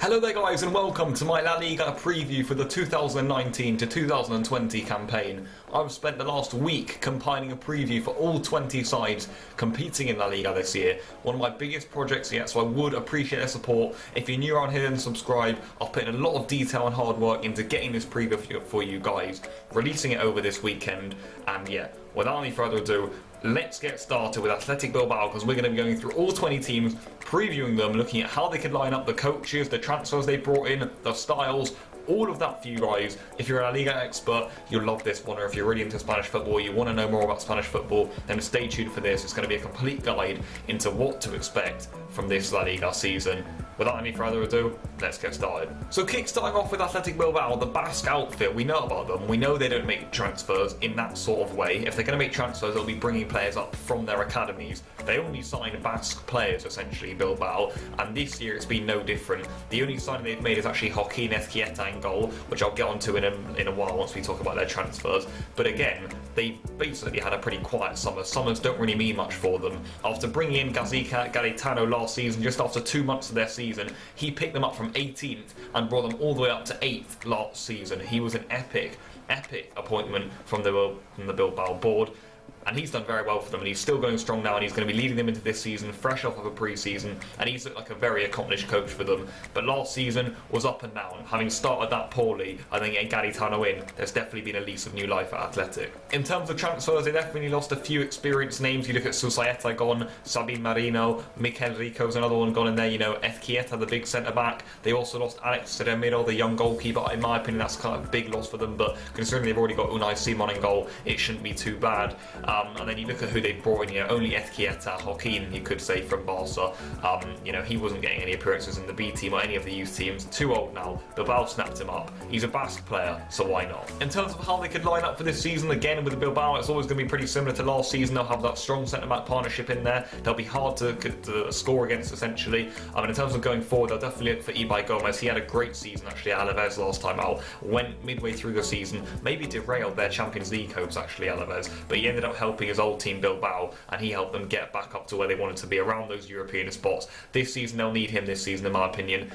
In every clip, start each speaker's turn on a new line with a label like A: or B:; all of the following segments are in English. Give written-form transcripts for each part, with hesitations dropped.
A: Hello there guys and welcome to my La Liga preview for the 2019 to 2020 campaign. I've spent the last week compiling a preview for all 20 sides competing in La Liga this year. One of my biggest projects yet, so I would appreciate their support. If you're new around here, then subscribe. I've put in a lot of detail and hard work into getting this preview for you guys, releasing it over this weekend, and yeah, without any further ado, let's get started with Athletic Bilbao, because we're going to be going through all 20 teams, previewing them, looking at how they could line up, the coaches, the transfers they brought in, the styles, all of that for you guys. If you're a La Liga expert, you'll love this one, or if you're really into Spanish football, you want to know more about Spanish football, then stay tuned for this. It's going to be a complete guide into what to expect from this La Liga season. Without any further ado, let's get started. So kick-starting off with Athletic Bilbao, the Basque outfit, we know about them. We know they don't make transfers in that sort of way. If they're going to make transfers, they'll be bringing players up from their academies. They only sign Basque players, essentially, Bilbao, and this year it's been no different. The only signing they've made is actually Joaquin Ezquieta in goal, which I'll get onto in a while once we talk about their transfers. But again, they've basically had a pretty quiet summer. Summers don't really mean much for them. After bringing in Gaetano last season, just after 2 months of their season, he picked them up from 18th and brought them all the way up to 8th last season. He was an epic appointment from the Bilbao board, and he's done very well for them, and he's still going strong now, and he's going to be leading them into this season fresh off of a pre-season, and he's looked like a very accomplished coach for them. But last season was up and down. Having started that poorly, I think getting Gaetano in, there's definitely been a lease of new life at Athletic. In terms of transfers, they definitely lost a few experienced names. You look at Susaeta gone, Sabin Marino, Mikel Rico's another one gone in there, you know, Ezquieta, the big centre-back. They also lost Alex Remiro, the young goalkeeper. In my opinion, that's kind of a big loss for them, but considering they've already got Unai Simon in goal, it shouldn't be too bad. And then you look at who they brought in, you know, only Ezquieta, Joaquin, you could say, from Barca. You know, he wasn't getting any appearances in the B team or any of the youth teams. Too old now. Bilbao snapped him up. He's a Basque player, so why not? In terms of how they could line up for this season, again, with the Bilbao, it's always going to be pretty similar to last season. They'll have that strong centre-back partnership in there. They'll be hard to score against, essentially. In terms of going forward, they'll definitely look for Ibai Gomez. He had a great season, actually, at Alaves last time out. Went midway through the season, maybe derailed their Champions League hopes, actually, Alaves, but he ended up helping his old team Bilbao, and he helped them get back up to where they wanted to be, around those European spots. This season, they'll need him this season, in my opinion,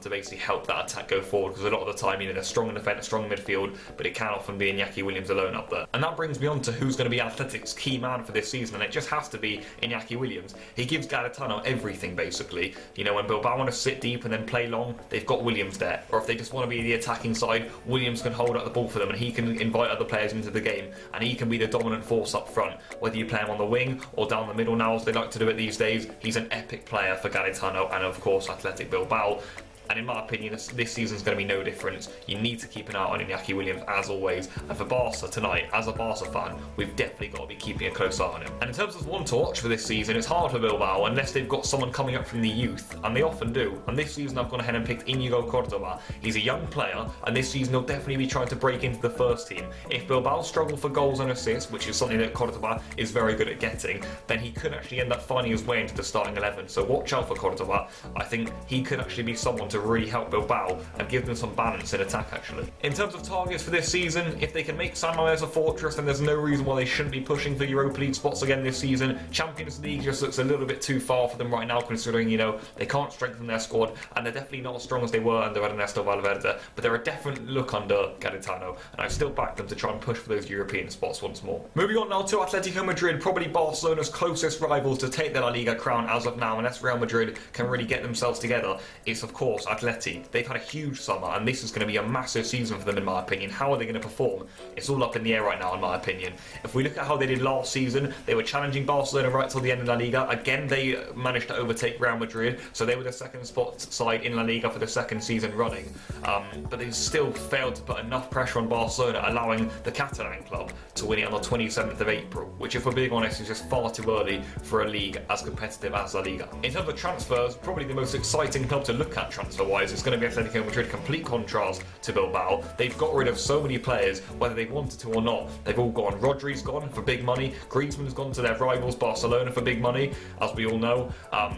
A: to basically help that attack go forward, because a lot of the time, you know, they're strong in defence, strong in midfield, but it can often be Iñaki Williams alone up there. And that brings me on to who's going to be Athletic's key man for this season, and it just has to be Iñaki Williams. He gives Gaetano everything, basically. You know, when Bilbao want to sit deep and then play long, they've got Williams there. Or if they just want to be the attacking side, Williams can hold up the ball for them, and he can invite other players into the game, and he can be the dominant force up front, whether you play him on the wing or down the middle now, as they like to do it these days. He's an epic player for Gaetano and, of course, Athletic Bilbao. And in my opinion, this season's going to be no different. You need to keep an eye on Iñaki Williams, as always. And for Barca tonight, as a Barca fan, we've definitely got to be keeping a close eye on him. And in terms of one to watch for this season, it's hard for Bilbao unless they've got someone coming up from the youth, and they often do. And this season, I've gone ahead and picked Íñigo Córdoba. He's a young player, and this season he'll definitely be trying to break into the first team. If Bilbao struggle for goals and assists, which is something that Córdoba is very good at getting, then he could actually end up finding his way into the starting 11. So watch out for Córdoba. I think he could actually be someone to really help Bilbao and give them some balance in attack, actually. In terms of targets for this season, if they can make San Mamés a fortress, then there's no reason why they shouldn't be pushing for Europa League spots again this season. Champions League just looks a little bit too far for them right now, considering, you know, they can't strengthen their squad, and they're definitely not as strong as they were under Ernesto Valverde, but they're a definite look under Gaetano, and I still back them to try and push for those European spots once more. Moving on now to Atletico Madrid, probably Barcelona's closest rivals to take the La Liga crown as of now, unless Real Madrid can really get themselves together. It's, of course, Atleti. They've had a huge summer, and this is going to be a massive season for them, in my opinion. How are they going to perform? It's all up in the air right now, in my opinion. If we look at how they did last season, they were challenging Barcelona right till the end of La Liga. Again, they managed to overtake Real Madrid, so they were the second spot side in La Liga for the second season running. But they still failed to put enough pressure on Barcelona, allowing the Catalan club to win it on the 27th of April, which, if we're being honest, is just far too early for a league as competitive as La Liga. In terms of transfers, probably the most exciting club to look at transfer-wise is going to be Atletico Madrid. Complete contrast to Bilbao. They've got rid of so many players, whether they wanted to or not. They've all gone. Rodri's gone for big money. Griezmann's gone to their rivals Barcelona for big money, as we all know.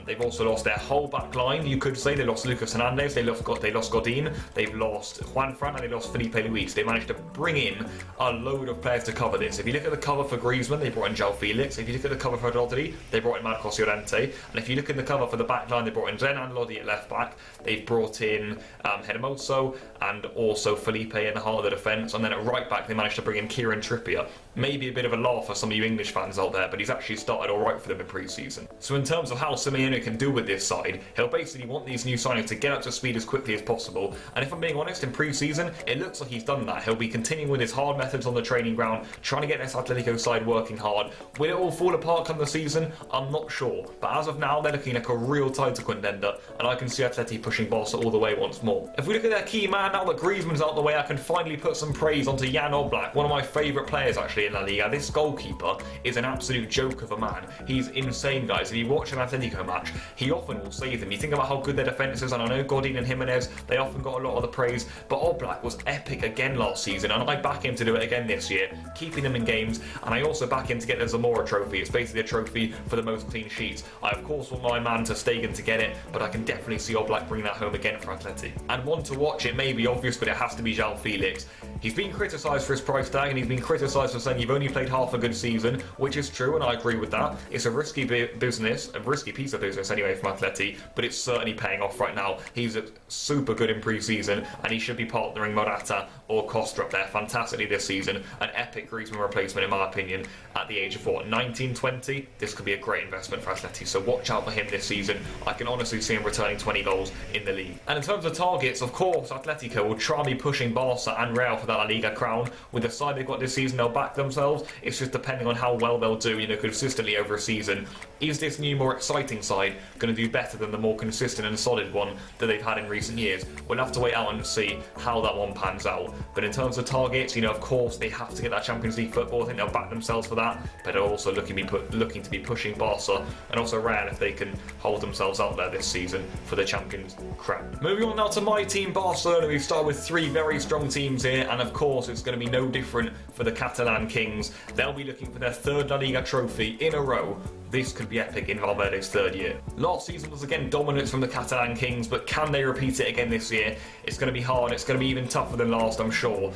A: They've also lost their whole back line, you could say. They lost Lucas Hernandez, they lost Godin, they've lost Juanfran, and they lost Felipe Luis. They managed to bring in a load of players to cover this. If you look at the cover for Griezmann, they brought in João Felix. If you look at the cover for Rodri, they brought in Marcos Llorente. And if you look at the cover for the back line, they brought in Renan Lodi at left back. They've brought in Hermoso and also Felipe in the heart of the defence, and then at right back they managed to bring in Kieran Trippier. Maybe a bit of a laugh for some of you English fans out there, but he's actually started alright for them in pre-season. So in terms of how Simeone can do with this side, he'll basically want these new signings to get up to speed as quickly as possible, and if I'm being honest, in pre-season it looks like he's done that. He'll be continuing with his hard methods on the training ground, trying to get this Atletico side working hard. Will it all fall apart come the season? I'm not sure, but as of now they're looking like a real title contender, and I can see Atleti pushing Barca all the way once more. If we look at their key man, now that Griezmann's out the way, I can finally put some praise onto Jan Oblak, one of my favourite players actually in La Liga. This goalkeeper is an absolute joke of a man. He's insane, guys. If you watch an Atletico match, he often will save them. You think about how good their defence is, and I know Godin and Jimenez, they often got a lot of the praise, but Oblak was epic again last season, and I back him to do it again this year, keeping them in games, and I also back him to get the Zamora trophy. It's basically a trophy for the most clean sheets. I of course want my man Ter Stegen to get it, but I can definitely see Oblak bring that home again for Atleti. And one to watch, it may be obvious, but it has to be João Felix. He's been criticised for his price tag, and he's been criticised for saying you've only played half a good season, which is true, and I agree with that. It's a risky business, a risky piece of business anyway from Atleti, but it's certainly paying off right now. He's super good in pre-season, and he should be partnering Morata or Costa up there fantastically this season. An epic Griezmann replacement in my opinion at the age of what, 19, 20? This could be a great investment for Atleti, so watch out for him this season. I can honestly see him returning 20 goals in the league. And in terms of targets, of course, Atletico will try and be pushing Barca and Real for that La Liga crown. With the side they've got this season, they'll back themselves. It's just depending on how well they'll do, consistently over a season. Is this new, more exciting side going to do better than the more consistent and solid one that they've had in recent years? We'll have to wait out and see how that one pans out. But in terms of targets, of course, they have to get that Champions League football. I think they'll back themselves for that. But they're also looking to be pushing Barca and also Real if they can hold themselves out there this season for the Champions crown. Moving on now to my team, Barcelona. We've started with three very strong teams here, and of course, it's going to be no different for the Catalan Kings. They'll be looking for their third La Liga trophy in a row. This could be epic in Valverde's third year. Last season was again dominance from the Catalan Kings, but can they repeat it again this year? It's going to be hard. It's going to be even tougher than last, I'm sure.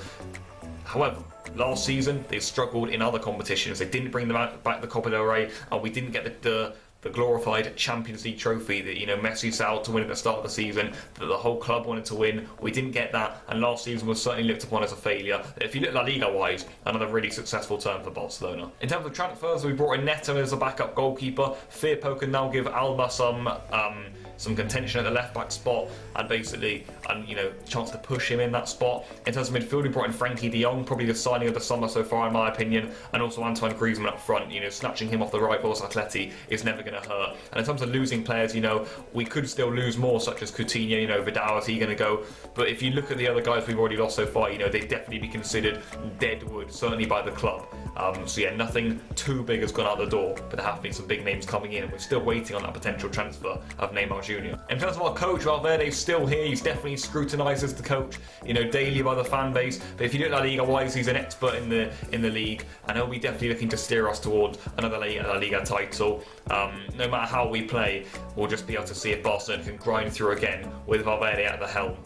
A: However, last season they struggled in other competitions. They didn't bring them back the Copa del Rey, and we didn't get the glorified Champions League trophy that Messi set out to win at the start of the season, that the whole club wanted to win. We didn't get that, and last season was certainly looked upon as a failure. If you look La Liga wise, another really successful term for Barcelona. In terms of transfers, we brought in Neto as a backup goalkeeper. Firpo can now give Alba some contention at the left back spot, and basically chance to push him in that spot. In terms of midfield, we brought in Frankie de Jong, probably the signing of the summer so far in my opinion, and also Antoine Griezmann up front. Snatching him off the rivals Atleti is never going to hurt. And in terms of losing players, we could still lose more, such as Coutinho. Vidal, is he going to go? But if you look at the other guys we've already lost so far, they'd definitely be considered dead wood, certainly by the club. So yeah, nothing too big has gone out the door, but there have been some big names coming in, and we're still waiting on that potential transfer of Neymar Jr. In terms of our coach, Valverde's still here. He's definitely scrutinised as the coach, daily by the fan base. But if you look at La Liga wise, he's an expert in the league, and he'll be definitely looking to steer us towards another La Liga title. No matter how we play, we'll just be able to see if Barcelona can grind through again with Valverde at the helm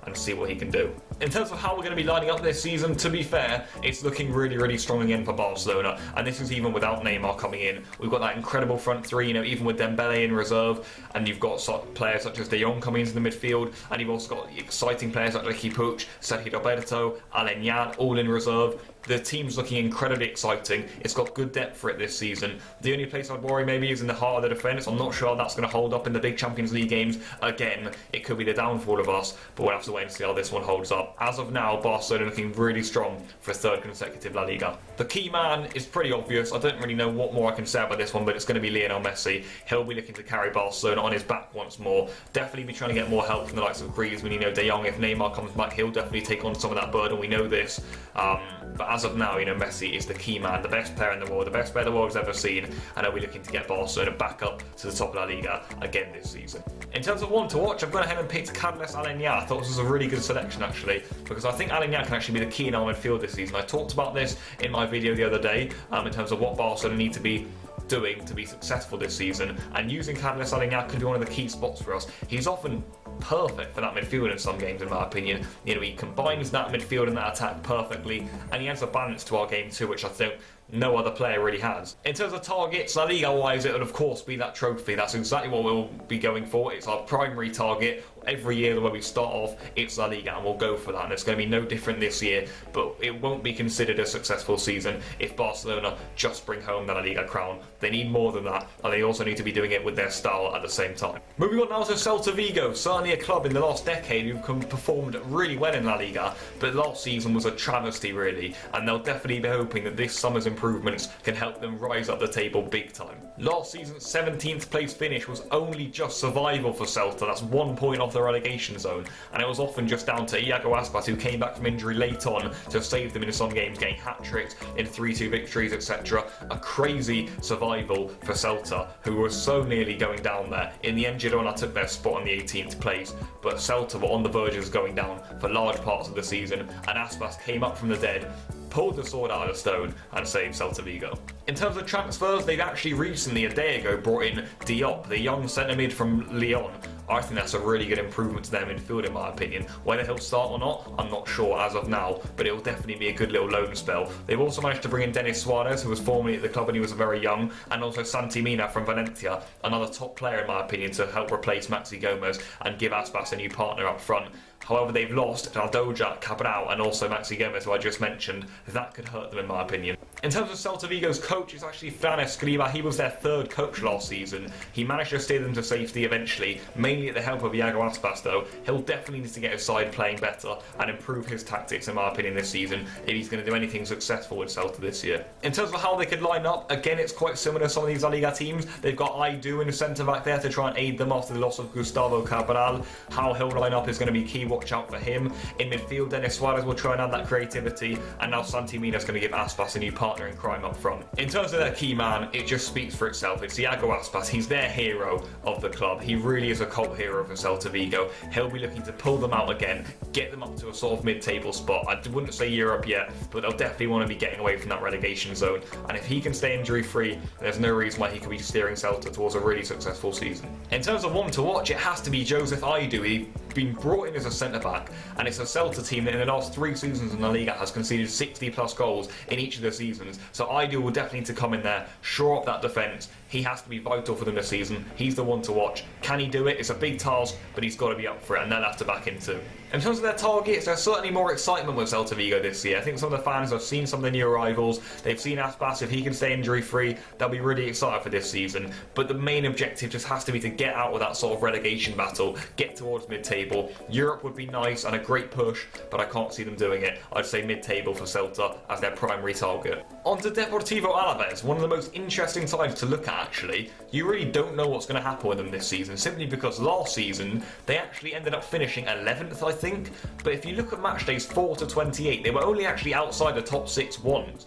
A: and see what he can do. In terms of how we're going to be lining up this season, to be fair, it's looking really, really strong again for Barcelona, and this is even without Neymar coming in. We've got that incredible front three, even with Dembele in reserve, and you've got players such as De Jong coming into the midfield, and you've also got exciting players like Riqui Puig, Sergio Roberto, Aleñá, all in reserve. The team's looking incredibly exciting. It's got good depth for it this season. The only place I'd worry maybe is in the heart of the defence. I'm not sure how that's going to hold up in the big Champions League games. Again, it could be the downfall of us, but we'll have to wait and see how this one holds up. As of now, Barcelona looking really strong for a third consecutive La Liga. The key man is pretty obvious. I don't really know what more I can say about this one, but it's going to be Lionel Messi. He'll be looking to carry Barcelona on his back once more. Definitely be trying to get more help from the likes of Griezmann, De Jong. If Neymar comes back, he'll definitely take on some of that burden. We know this. But as of now, Messi is the key man, the best player in the world, the best player the world has ever seen, and he'll be looking to get Barcelona back up to the top of La Liga again this season. In terms of one to watch, I've gone ahead and picked Carles Aleñá. I thought this was a really good selection actually, because I think Aleñá can actually be the key in our midfield this season. I talked about this in my video the other day, in terms of what Barcelona need to be doing to be successful this season, and using Carles Aleñá could be one of the key spots for us. He's often perfect for that midfield in some games, in my opinion. He combines that midfield and that attack perfectly, and he adds a balance to our game too, which I think no other player really has. In terms of targets, La Liga-wise, it would of course be that trophy. That's exactly what we'll be going for. It's our primary target. Every year when we start off, it's La Liga, and we'll go for that. And it's going to be no different this year, but it won't be considered a successful season if Barcelona just bring home the La Liga crown. They need more than that, and they also need to be doing it with their style at the same time. Moving on now to Celta Vigo, certainly a club in the last decade who've performed really well in La Liga, but last season was a travesty really, and they'll definitely be hoping that this summer's improvements can help them rise up the table big time. Last season's 17th place finish was only just survival for Celta. That's 1 point off the relegation zone, and it was often just down to Iago Aspas, who came back from injury late on to save them in some games, getting hat-tricks in 3-2 victories, etc. A crazy survival for Celta, who were so nearly going down there. In the end, Girona took their spot on the 18th place, but Celta were on the verge of going down for large parts of the season, and Aspas came up from the dead, pulled the sword out of the stone and saved Celta Vigo. In terms of transfers, they've actually recently, a day ago, brought in Diop, the young centre mid from Lyon. I think that's a really good improvement to their midfield in my opinion. Whether he'll start or not, I'm not sure as of now, but it will definitely be a good little loan spell. They've also managed to bring in Denis Suarez, who was formerly at the club when he was very young, and also Santi Mina from Valencia, another top player in my opinion to help replace Maxi Gomez and give Aspas a new partner up front. However, they've lost Aldoja, Cabral and also Maxi Gomez, who I just mentioned. That could hurt them in my opinion. In terms of Celta Vigo's coach, it's actually Fran Escriba. He was their third coach last season. He managed to steer them to safety eventually, mainly at the help of Iago Aspas though. He'll definitely need to get his side playing better and improve his tactics in my opinion this season if he's going to do anything successful with Celta this year. In terms of how they could line up, again it's quite similar to some of these La Liga teams. They've got Aidu in the centre back there to try and aid them after the loss of Gustavo Cabral. How he'll line up is going to be key, watch out for him. In midfield, Denis Suarez will try and add that creativity, and now Santi Mina is going to give Aspas a new partner in crime up front. In terms of their key man, it just speaks for itself. It's Iago Aspas. He's their hero of the club. He really is a cult hero for Celta Vigo. He'll be looking to pull them out again, get them up to a sort of mid-table spot. I wouldn't say Europe yet, but they'll definitely want to be getting away from that relegation zone, and if he can stay injury-free, there's no reason why he could be steering Celta towards a really successful season. In terms of one to watch, it has to be Joseph Aidu. He's been brought in as a centre-back, and it's a Celta team that in the last 3 seasons in La Liga has conceded 60 plus goals in each of the seasons, so Aidu will definitely need to come in there, shore up that defence. He has to be vital for them this season. He's the one to watch. Can he do it? It's a big task, but he's got to be up for it, and they'll have to back him too. In terms of their targets, there's certainly more excitement with Celta Vigo this year. I think some of the fans have seen some of the new arrivals. They've seen Aspas. If he can stay injury-free, they'll be really excited for this season. But the main objective just has to be to get out of that sort of relegation battle, get towards mid-table. Europe would be nice and a great push, but I can't see them doing it. I'd say mid-table for Celta as their primary target. On to Deportivo Alaves, one of the most interesting sides to look at actually. You really don't know what's going to happen with them this season, simply because last season they actually ended up finishing 11th, I think. But if you look at match days 4 to 28, they were only actually outside the top 6 once.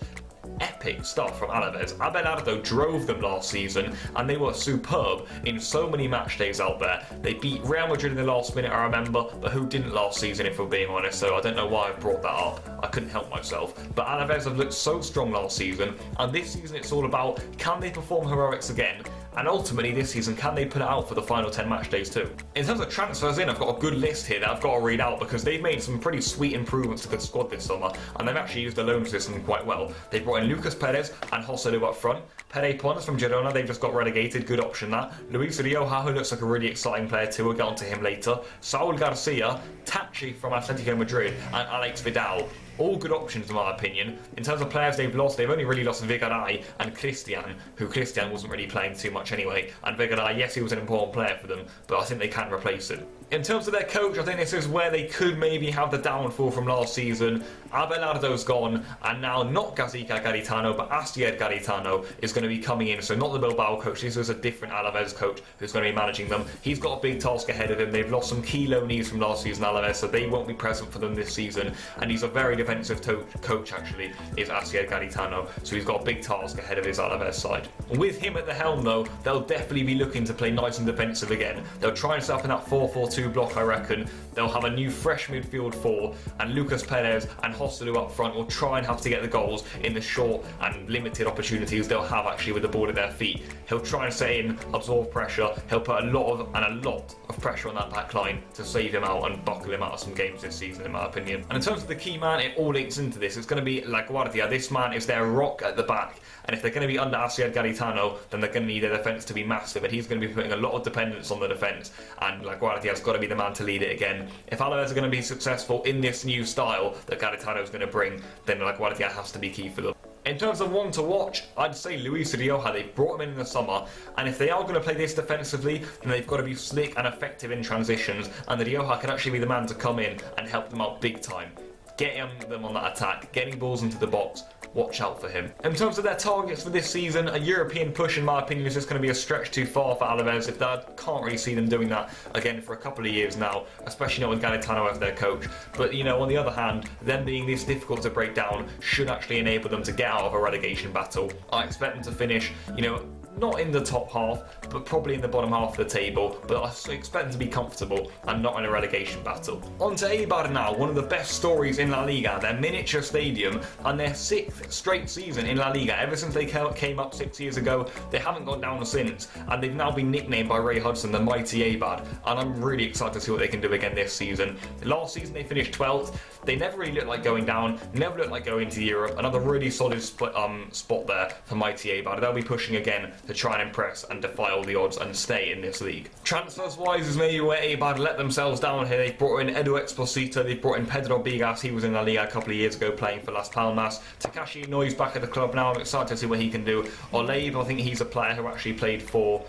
A: Epic stuff from Alaves. Abelardo drove them last season, and they were superb in so many match days out there. They beat Real Madrid in the last minute, I remember, but who didn't last season, if we're being honest, so I don't know why I've brought that up. I couldn't help myself. But Alaves have looked so strong last season, and this season it's all about, can they perform heroics again? And ultimately this season, can they put it out for the final 10 match days too? In terms of transfers in, I've got a good list here that I've got to read out because they've made some pretty sweet improvements to the squad this summer, and they've actually used the loan system quite well. They've brought in Lucas Perez and Joselu up front. Pere Pons from Girona, they've just got relegated, good option that. Luis Rioja, who looks like a really exciting player too, we'll get onto him later. Saul Garcia, Tachi from Atletico Madrid, and Alex Vidal. All good options in my opinion. In terms of players they've lost, they've only really lost Vigaray and Christian, who Christian wasn't really playing too much anyway. And Vigaray, yes, he was an important player for them, but I think they can replace him. In terms of their coach, I think this is where they could maybe have the downfall from last season. Abelardo's gone, and now not Gazica Garitano, but Asier Garitano is going to be coming in. So not the Bilbao coach, this is a different Alaves coach who's going to be managing them. He's got a big task ahead of him. They've lost some key loanees from last season Alaves, so they won't be present for them this season. And he's a very defensive coach actually, is Asier Garitano, so he's got a big task ahead of his Alaves side. With him at the helm though, they'll definitely be looking to play nice and defensive again. They'll try and set up in that 4-4-2 block, I reckon. They'll have a new fresh midfield 4, and Lucas Perez and Joselu up front will try and have to get the goals in the short and limited opportunities they'll have actually with the ball at their feet. He'll try and set in, absorb pressure. He'll put a lot of pressure on that back line to save him out and buckle him out of some games this season, in my opinion. And in terms of the key man, it all links into this. It's going to be LaGuardia. This man is their rock at the back, and if they're going to be under Asier Garitano, then they're going to need their defence to be massive, and he's going to be putting a lot of dependence on the defence, and LaGuardia's got to be the man to lead it again. If Alaves are going to be successful in this new style that Garitano is going to bring, then LaGuardia has to be key for them. In terms of one to watch, I'd say Luis Rioja. They've brought him in the summer, and if they are going to play this defensively, then they've got to be slick and effective in transitions, and the Rioja can actually be the man to come in and help them out big time. Getting them on that attack, getting balls into the box, watch out for him. In terms of their targets for this season, a European push, in my opinion, is just going to be a stretch too far for Alaves. If that, can't really see them doing that again for a couple of years now, especially not with Garitano as their coach. But, you know, on the other hand, them being this difficult to break down should actually enable them to get out of a relegation battle. I expect them to finish, you know, not in the top half, but probably in the bottom half of the table, but I expect them to be comfortable and not in a relegation battle. On to Eibar now, one of the best stories in La Liga, their miniature stadium and their 6th straight season in La Liga. Ever since they came up 6 years ago, they haven't gone down since, and they've now been nicknamed by Ray Hudson the Mighty Eibar, and I'm really excited to see what they can do again this season. Last season they finished 12th, they never really looked like going down, never looked like going to Europe. Another really solid spot there for Mighty Eibar. They'll be pushing again to try and impress and defy all the odds and stay in this league. Transfers wise is maybe where Eibar let themselves down here. They've brought in Edu Exposito, they've brought in Pedro Bigas, he was in La Liga a couple of years ago playing for Las Palmas. Takashi Inoi's back at the club now, I'm excited to see what he can do. Oleib, I think he's a player who actually played for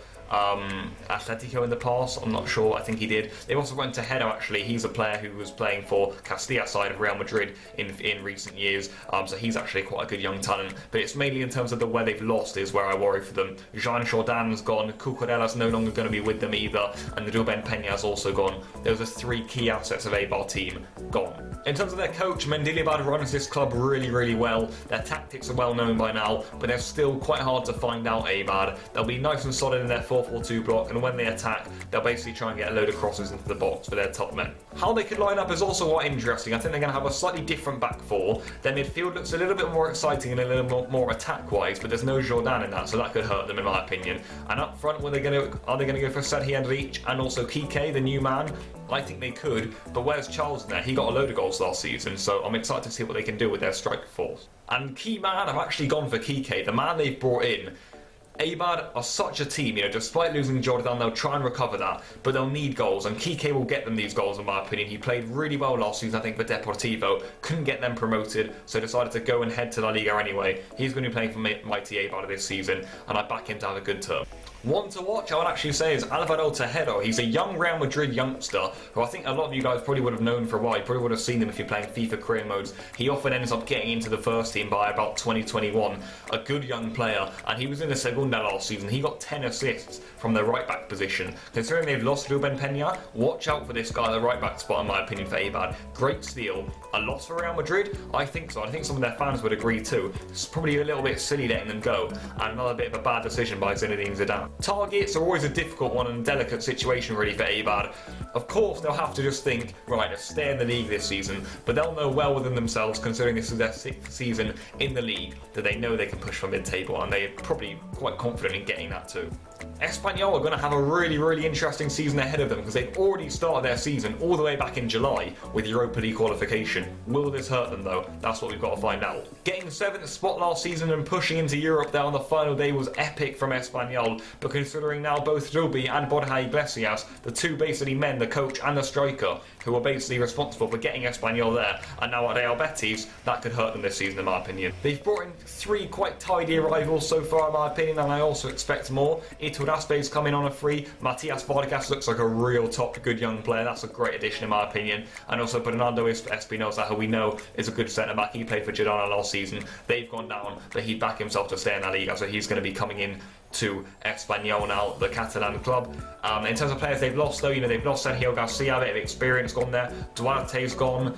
A: Atletico in the past, I'm not sure, I think he did. They also went to Hedo actually, he's a player who was playing for Castilla side of Real Madrid in recent years, so he's actually quite a good young talent, but it's mainly in terms of where they've lost is where I worry for them. Jean Jourdan's gone, Cucurella's no longer going to be with them either, and Ruben Peña's also gone. Those are 3 key assets of Eibar team gone. In terms of their coach, Mendilibar runs this club really well. Their tactics are well known by now, but they're still quite hard to find out Eibar. They'll be nice and solid in their 4-4-2 block, and when they attack, they'll basically try and get a load of crosses into the box for their top men. How they could line up is also quite interesting. I think they're going to have a slightly different back four. Their midfield looks a little bit more exciting and a little more attack-wise, but there's no Jordan in that, so that could hurt them in my opinion. And up front, are they going to go for Sergi Enrich and also Kike, the new man? I think they could, but where's Charles in there? He got a load of goals last season, so I'm excited to see what they can do with their striker force. And key man, I've actually gone for Kike, the man they've brought in. Eibar are such a team, you know, despite losing Jordan, they'll try and recover that, but they'll need goals, and Kike will get them these goals in my opinion. He played really well last season, I think, for Deportivo, couldn't get them promoted, so decided to go and head to La Liga anyway. He's going to be playing for Mighty Eibar this season, and I back him to have a good term. One to watch, I would actually say, is Alvaro Tejero. He's a young Real Madrid youngster who I think a lot of you guys probably would have known for a while. You probably would have seen him if you're playing FIFA career modes. He often ends up getting into the first team by about 2021. A good young player, and he was in the Segunda last season. He got 10 assists from the right back position. Considering they've lost Ruben Peña, watch out for this guy at the right back spot in my opinion for Eibar. Great steal. A loss for Real Madrid? I think so. I think some of their fans would agree too. It's probably a little bit silly letting them go, and another bit of a bad decision by Zinedine Zidane. Targets are always a difficult one and a delicate situation really for Eibar. Of course they'll have to just think, right, let's stay in the league this season, but they'll know well within themselves, considering this is their 6th season in the league, that they know they can push for mid-table, and they're probably quite confident in getting that too. Espanyol are going to have a really interesting season ahead of them because they've already started their season all the way back in July with Europa League qualification. Will this hurt them though? That's what we've got to find out. Getting 7th spot last season and pushing into Europe there on the final day was epic from Espanyol, but considering now both Rubi and Borja Iglesias, the two basically men, the coach and the striker, who are basically responsible for getting Espanyol there, and now at Real Betis, that could hurt them this season in my opinion. They've brought in 3 quite tidy arrivals so far in my opinion, and I also expect more. Iturraspe's coming on a free. Matias Vargas looks like a real top good young player. That's a great addition in my opinion. And also Bernardo Espinosa, who we know is a good centre back. He played for Girona last season. They've gone down, but he'd back himself to stay in La Liga, so he's going to be coming in to Espanyol now, the Catalan club. In terms of players they've lost though, you know, they've lost Sergio Garcia, a bit of experience gone there. Duarte's gone.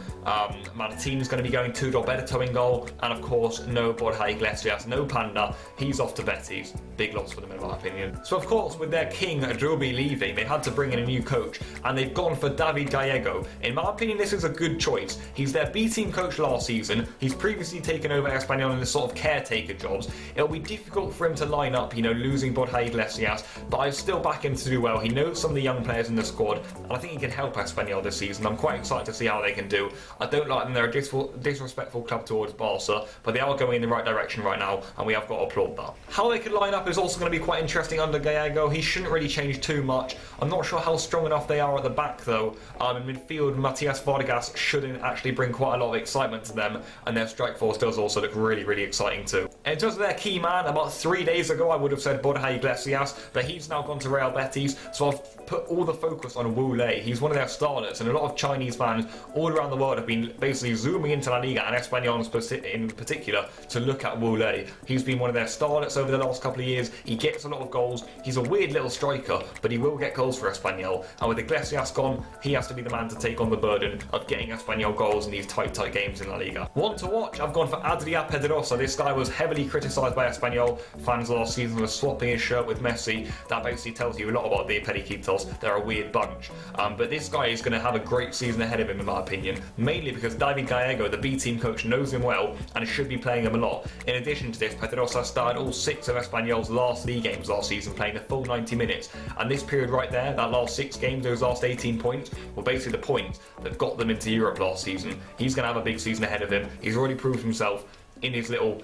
A: Martin's going to be going to Roberto in goal, and of course no Borja Iglesias, no Panda. He's off to Betis. Big loss for them in my opinion. So of course with their king Rubi leaving, they had to bring in a new coach, and they've gone for David Gallego. In my opinion this is a good choice. He's their B team coach last season. He's previously taken over Espanyol in the sort of caretaker jobs. It'll be difficult for him to line up, you know, losing Borja Iglesias, but I still back him to do well. He knows some of the young players in the squad, and I think he can help Espanyol this season. I'm quite excited to see how they can do. I don't like them. They're a disrespectful club towards Barca, but they are going in the right direction right now, and we have got to applaud that. How they could line up is also going to be quite interesting under Gallego. He shouldn't really change too much. I'm not sure how strong enough they are at the back, though. In midfield, Matias Vargas shouldn't actually bring quite a lot of excitement to them, and their strike force does also look really, really exciting too. In terms of their key man, about 3 days ago I would have said Borja Iglesias, but he's now gone to Real Betis, so I've put all the focus on Wu Lei. He's one of their starlets, and a lot of Chinese fans all around the world have been basically zooming into La Liga and Espanyol in particular to look at Wu Lei. He's been one of their starlets over the last couple of years. He gets a lot of goals. He's a weird little striker, but he will get goals for Espanyol, and with Iglesias gone, he has to be the man to take on the burden of getting Espanyol goals in these tight games in La Liga. One to watch, I've gone for Adrià Pedrosa. This guy was heavily criticised by Espanyol fans last season for swapping his shirt with Messi. That basically tells you a lot about the Periquitos. They're a weird bunch. But this guy is going to have a great season ahead of him, in my opinion, mainly because David Gallego, the B team coach, knows him well and should be playing him a lot. In addition to this, Pedrosa started all 6 of Espanyol's last league games last season, playing the full 90 minutes. And this period right there, that last 6 games, those last 18 points, were basically the points that got them into Europe last season. He's going to have a big season ahead of him. He's already proved himself in his little,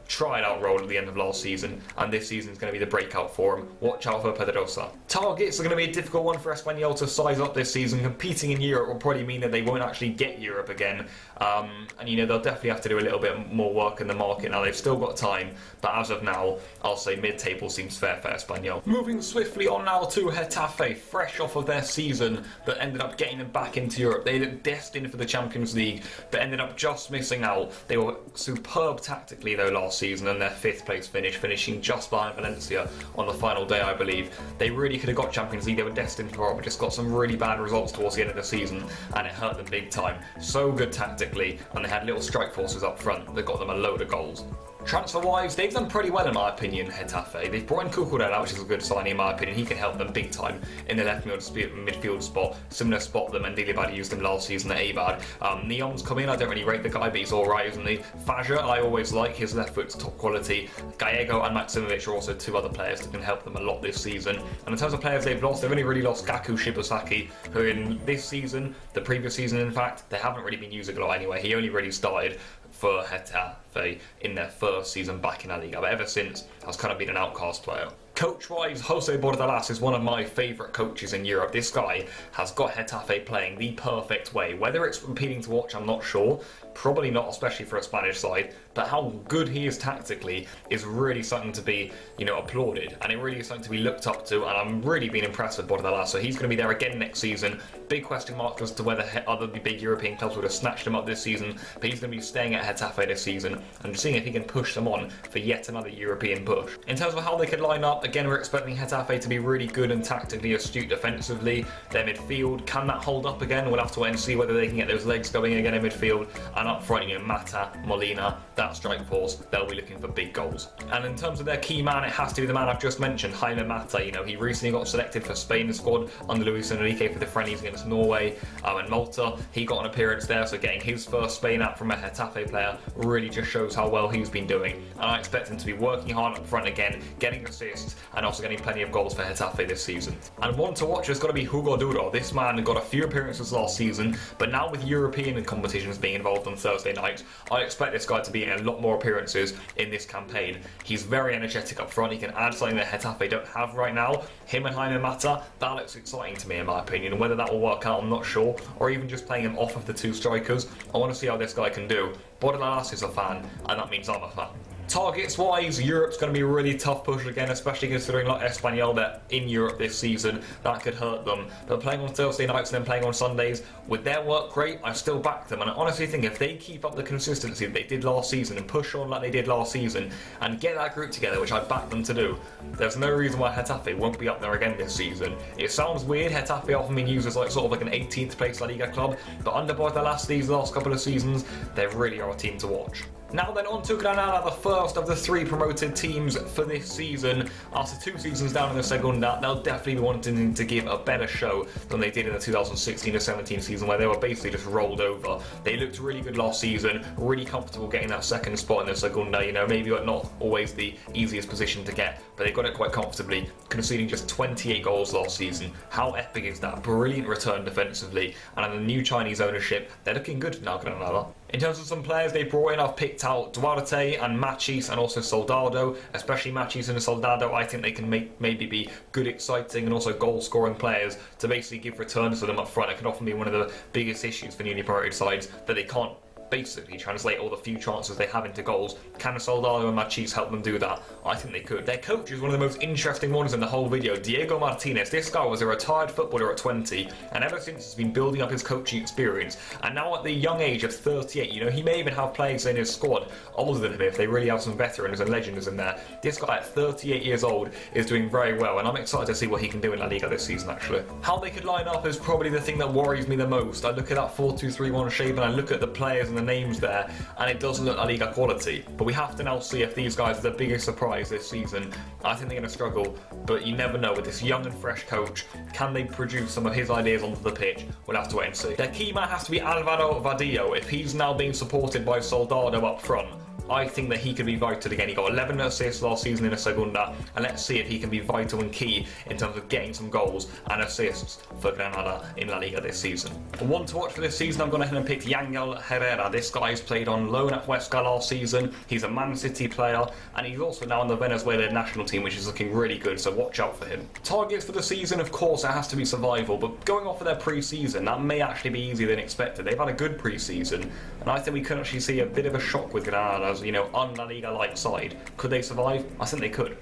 A: tried out role at the end of last season, and this season is going to be the breakout for him. Watch out for Pedrosa. Targets are going to be a difficult one for Espanyol to size up this season. Competing in Europe will probably mean that they won't actually get Europe again, and they'll definitely have to do a little bit more work in the market. Now they've still got time, but as of now, I'll say mid-table seems fair for Espanyol. Moving swiftly on now to Getafe, fresh off of their season that ended up getting them back into Europe. They looked destined for the Champions League, but ended up just missing out. They were superb tactically though last season, and their 5th place finish, finishing just behind Valencia on the final day, I believe. They really could have got Champions League. They were destined for it, but just got some really bad results towards the end of the season, and it hurt them big time. So good tactically, and they had little strike forces up front that got them a load of goals. Transfer-wise, they've done pretty well in my opinion, Getafe. They've brought in Cucurella, which is a good signing in my opinion. He can help them big time in the left midfield spot. Similar spot that Mendilibar used him last season at Eibar. Neon's come in. I don't really rate the guy, but he's alright, isn't he? Faja, I always like. His left foot's top quality. Gallego and Maximovic are also 2 other players that can help them a lot this season. And in terms of players they've lost, they've only really lost Gaku Shibasaki, who in this season, the previous season in fact, they haven't really been using a lot anyway. He only really started for Getafe in their first season back in La Liga, but ever since has kind of been an outcast player. Coach-wise, Jose Bordalas is one of my favourite coaches in Europe. This guy has got Getafe playing the perfect way. Whether it's appealing to watch, I'm not sure. Probably not, especially for a Spanish side. But how good he is tactically is really something to be, applauded. And it really is something to be looked up to. And I'm really been impressed with Bordalas. So he's going to be there again next season. Big question mark as to whether other big European clubs would have snatched him up this season. But he's going to be staying at Getafe this season and seeing if he can push them on for yet another European push. In terms of how they could line up, again, we're expecting Getafe to be really good and tactically astute defensively. Their midfield, can that hold up again? We'll have to wait and see whether they can get those legs going again in midfield. And up front, Mata, Molina, that strike force, they'll be looking for big goals. And in terms of their key man, it has to be the man I've just mentioned, Jaime Mata. He recently got selected for Spain's squad under Luis Enrique for the friendlies against Norway and Malta. He got an appearance there, so getting his first Spain app from a Getafe player really just shows how well he's been doing. And I expect him to be working hard up front again, getting assists, and also getting plenty of goals for Getafe this season. And one to watch has got to be Hugo Duro. This man got a few appearances last season, but now with European competitions being involved on Thursday nights, I expect this guy to be in a lot more appearances in this campaign. He's very energetic up front. He can add something that Getafe don't have right now. Him and Jaime Mata, that looks exciting to me in my opinion. Whether that will work out, I'm not sure. Or even just playing him off of the 2 strikers. I want to see how this guy can do. Bordalas is a fan, and that means I'm a fan. Targets wise, Europe's going to be a really tough push again, especially considering like Espanyol, they're in Europe this season. That could hurt them. But playing on Thursday nights and then playing on Sundays, with their work rate, I still back them. And I honestly think if they keep up the consistency that they did last season and push on like they did last season and get that group together, which I back them to do, there's no reason why Getafe won't be up there again this season. It sounds weird, Getafe often been used as like sort of like an 18th place La Liga club, but under Bordalas these last couple of seasons, they really are a team to watch. Now then, on to Granada, the first of the 3 promoted teams for this season. After 2 seasons down in the Segunda, they'll definitely be wanting to give a better show than they did in the 2016-17 season, where they were basically just rolled over. They looked really good last season, really comfortable getting that second spot in the Segunda. You know, maybe not always the easiest position to get, but they got it quite comfortably, conceding just 28 goals last season. How epic is that? Brilliant return defensively, and under the new Chinese ownership, they're looking good now, Granada. In terms of some players they brought in, I've picked out Duarte and Machis and also Soldado, especially Machis and Soldado. I think they can maybe be good, exciting and also goal-scoring players to basically give returns to them up front. It can often be one of the biggest issues for newly promoted sides, that they can't basically translate all the few chances they have into goals. Can Soldado and Machis help them do that? I think they could. Their coach is one of the most interesting ones in the whole video, Diego Martinez. This guy was a retired footballer at 20, and ever since he's been building up his coaching experience, and now at the young age of 38, you know, he may even have players in his squad older than him if they really have some veterans and legends in there. This guy at 38 years old is doing very well, and I'm excited to see what he can do in La Liga this season, actually. How they could line up is probably the thing that worries me the most. I look at that 4-2-3-1 shape and I look at the players and the names there, and it doesn't look La Liga quality. But we have to now see if these guys are the biggest surprise this season. I think they're going to struggle, but you never know. With this young and fresh coach, can they produce some of his ideas onto the pitch? We'll have to wait and see. Their key man has to be Alvaro Vadillo. If he's now being supported by Soldado up front, I think that he could be vital again. He got 11 assists last season in the Segunda, and let's see if he can be vital and key in terms of getting some goals and assists for Granada in La Liga this season. One to watch for this season, I'm going ahead and pick Yangel Herrera. This guy's played on loan at Huesca last season. He's a Man City player, and he's also now on the Venezuelan national team, which is looking really good, so watch out for him. Targets for the season, of course, it has to be survival, but going off of their pre-season, that may actually be easier than expected. They've had a good pre-season, and I think we could actually see a bit of a shock with Granada. You know, on La Liga-like side. Could they survive? I think they could.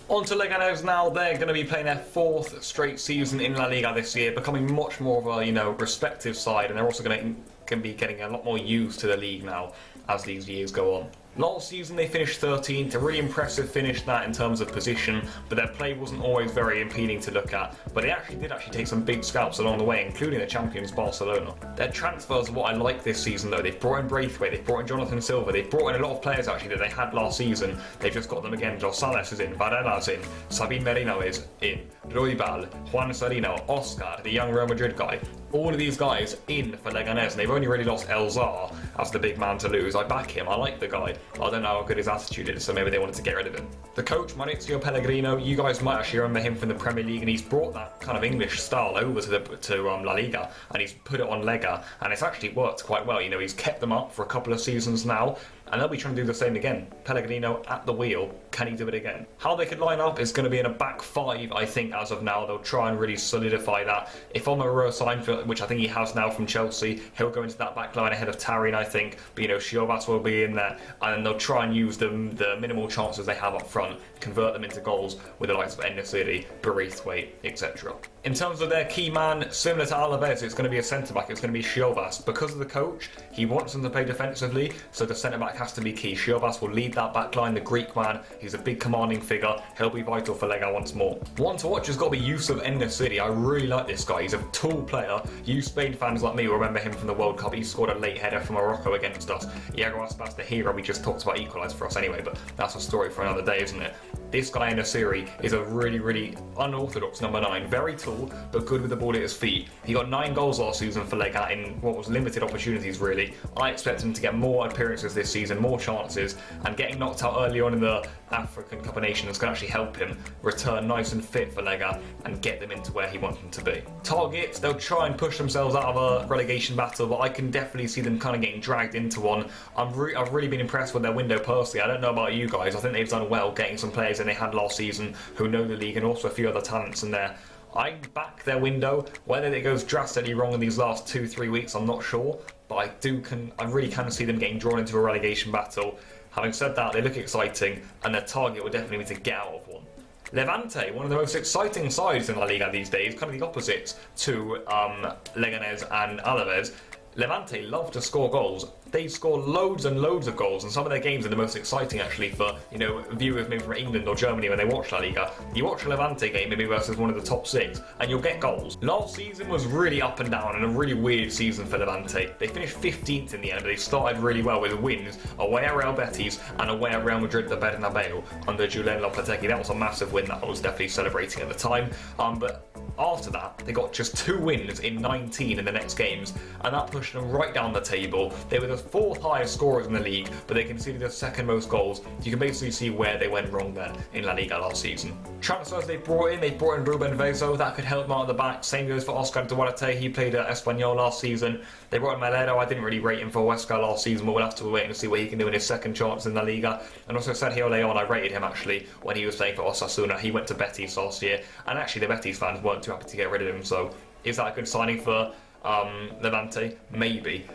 A: On to Leganés now. They're going to be playing their 4th straight season in La Liga this year, becoming much more of a, you know, respective side, and they're also going to be getting a lot more used to the league now as these years go on. Last season they finished 13th, a really impressive finish that in terms of position, but their play wasn't always very impeding to look at. But they did take some big scalps along the way, including the champions Barcelona. Their transfers are what I like this season though. They've brought in Braithwaite, they've brought in Jonathan Silva, they've brought in a lot of players actually that they had last season. They've just got them again. Rosales is in, Varela's in, Sabin Merino is in, Roybal, Juan Serino, Oscar, the young Real Madrid guy. All of these guys in for Leganés, and they've only really lost Elzar as the big man to lose. I back him, I like the guy. I don't know how good his attitude is, so maybe they wanted to get rid of him. The coach, Maurizio Pellegrino, you guys might actually remember him from the Premier League, and he's brought that kind of English style over to La Liga, and he's put it on Lega, and it's actually worked quite well. You know, he's kept them up for a couple of seasons now, and they'll be trying to do the same again. Pellegrino at the wheel, can he do it again? How they could line up is going to be in a back 5, I think, as of now. They'll try and really solidify that. If Omar signed, which I think he has now from Chelsea, he'll go into that back line ahead of Tarin, I think. But, you know, Shiobas will be in there, and they'll try and use the minimal chances they have up front, convert them into goals with the likes of En-Nesyri, Braithwaite, etc. In terms of their key man, similar to Alaves, it's going to be a centre-back, it's going to be Shiobas. Because of the coach, he wants them to play defensively, so the centre-back has to be key. Shiobas will lead that back line, the Greek man. He's a big commanding figure. He'll be vital for Lega once more. One to watch has got to be Yusuf En-Nesyri. I really like this guy. He's a tall player. You Spain fans like me will remember him from the World Cup. He scored a late header for Morocco against us. Iago Aspas, the hero we just talked about, equalised for us anyway, but that's a story for another day, isn't it? This guy En-Nesyri is a really, really unorthodox number 9. Very tall, but good with the ball at his feet. He got 9 goals last season for Lega in what was limited opportunities, really. I expect him to get more appearances this season, more chances, and getting knocked out early on in the African Cup of Nations can actually help him return nice and fit for Lega and get them into where he wants them to be. Targets, they'll try and push themselves out of a relegation battle, but I can definitely see them kind of getting dragged into one. I've really been impressed with their window personally. I don't know about you guys. I think they've done well getting some players than they had last season who know the league, and also a few other talents in there. I back their window. Whether it goes drastically wrong in these last 2-3 weeks, I'm not sure, but I really can see them getting drawn into a relegation battle. Having said that, they look exciting, and their target will definitely be to get out of one. Levante, one of the most exciting sides in La Liga these days, kind of the opposites to Leganés and Alaves. Levante love to score goals. They score loads and loads of goals, and some of their games are the most exciting actually for, viewers maybe from England or Germany when they watch La Liga. You watch a Levante game maybe versus one of the top 6 and you'll get goals. Last season was really up and down and a really weird season for Levante. They finished 15th in the end, but they started really well with wins away at Real Betis and away at Real Madrid, the Bernabeu, under Julen Lopetegui. That was a massive win that I was definitely celebrating at the time. But after that, they got just 2 wins in 19 in the next games, and that pushed them right down the table. They were the 4th highest scorers in the league, but they conceded the 2nd most goals. You can basically see where they went wrong there in La Liga last season. Transfers they brought in Ruben Vezo, that could help them out at the back. Same goes for Oscar Duarte, he played at Espanyol last season. They brought in Melero, I didn't really rate him for Huesca last season, but we'll have to wait and see what he can do in his 2nd chance in La Liga. And also Sergio Leon, I rated him actually when he was playing for Osasuna. He went to Betis last year, and actually the Betis fans weren't too happy to get rid of him, so is that a good signing for Levante? Maybe.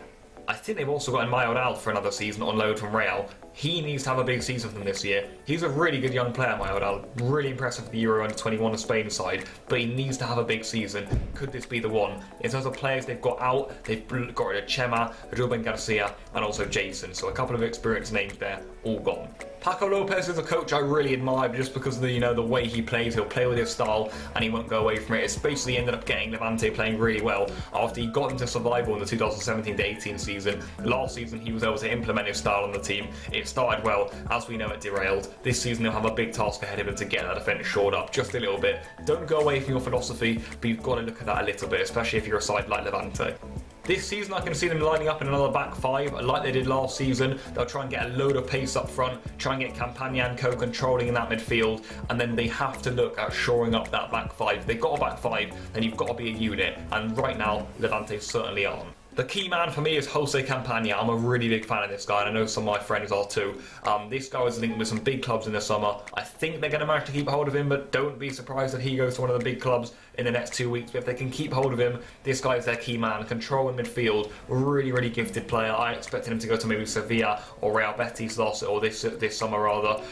A: I think they've also got in Mayoral for another season on loan from Real. He needs to have a big season for them this year. He's a really good young player, Mayoral. Really impressive for the Euro Under-21 Spain side, but he needs to have a big season. Could this be the one? In terms of players they've got out, they've got rid of Chema, Ruben Garcia, and also Jason. So a couple of experienced names there, all gone. Paco Lopez is a coach I really admire just because of the way he plays. He'll play with his style and he won't go away from it. It's basically ended up getting Levante playing really well after he got into survival in the 2017-18 season. Last season he was able to implement his style on the team. It started well, as we know it derailed. This season he'll have a big task ahead of him to get that defence shored up just a little bit. Don't go away from your philosophy, but you've got to look at that a little bit, especially if you're a side like Levante. This season I can see them lining up in another back 5 like they did last season. They'll try and get a load of pace up front, try and get Campagna and Co controlling in that midfield, and then they have to look at shoring up that back 5. If they've got a back 5, then you've got to be a unit, and right now Levante certainly aren't. The key man for me is Jose Campagna. I'm a really big fan of this guy, and I know some of my friends are too. This guy was linked with some big clubs in the summer. I think they're going to manage to keep hold of him, but don't be surprised if he goes to one of the big clubs in the next 2 weeks. But if they can keep hold of him, this guy is their key man. Control in midfield, really, really gifted player. I expected him to go to maybe Sevilla or Real Betis this summer rather.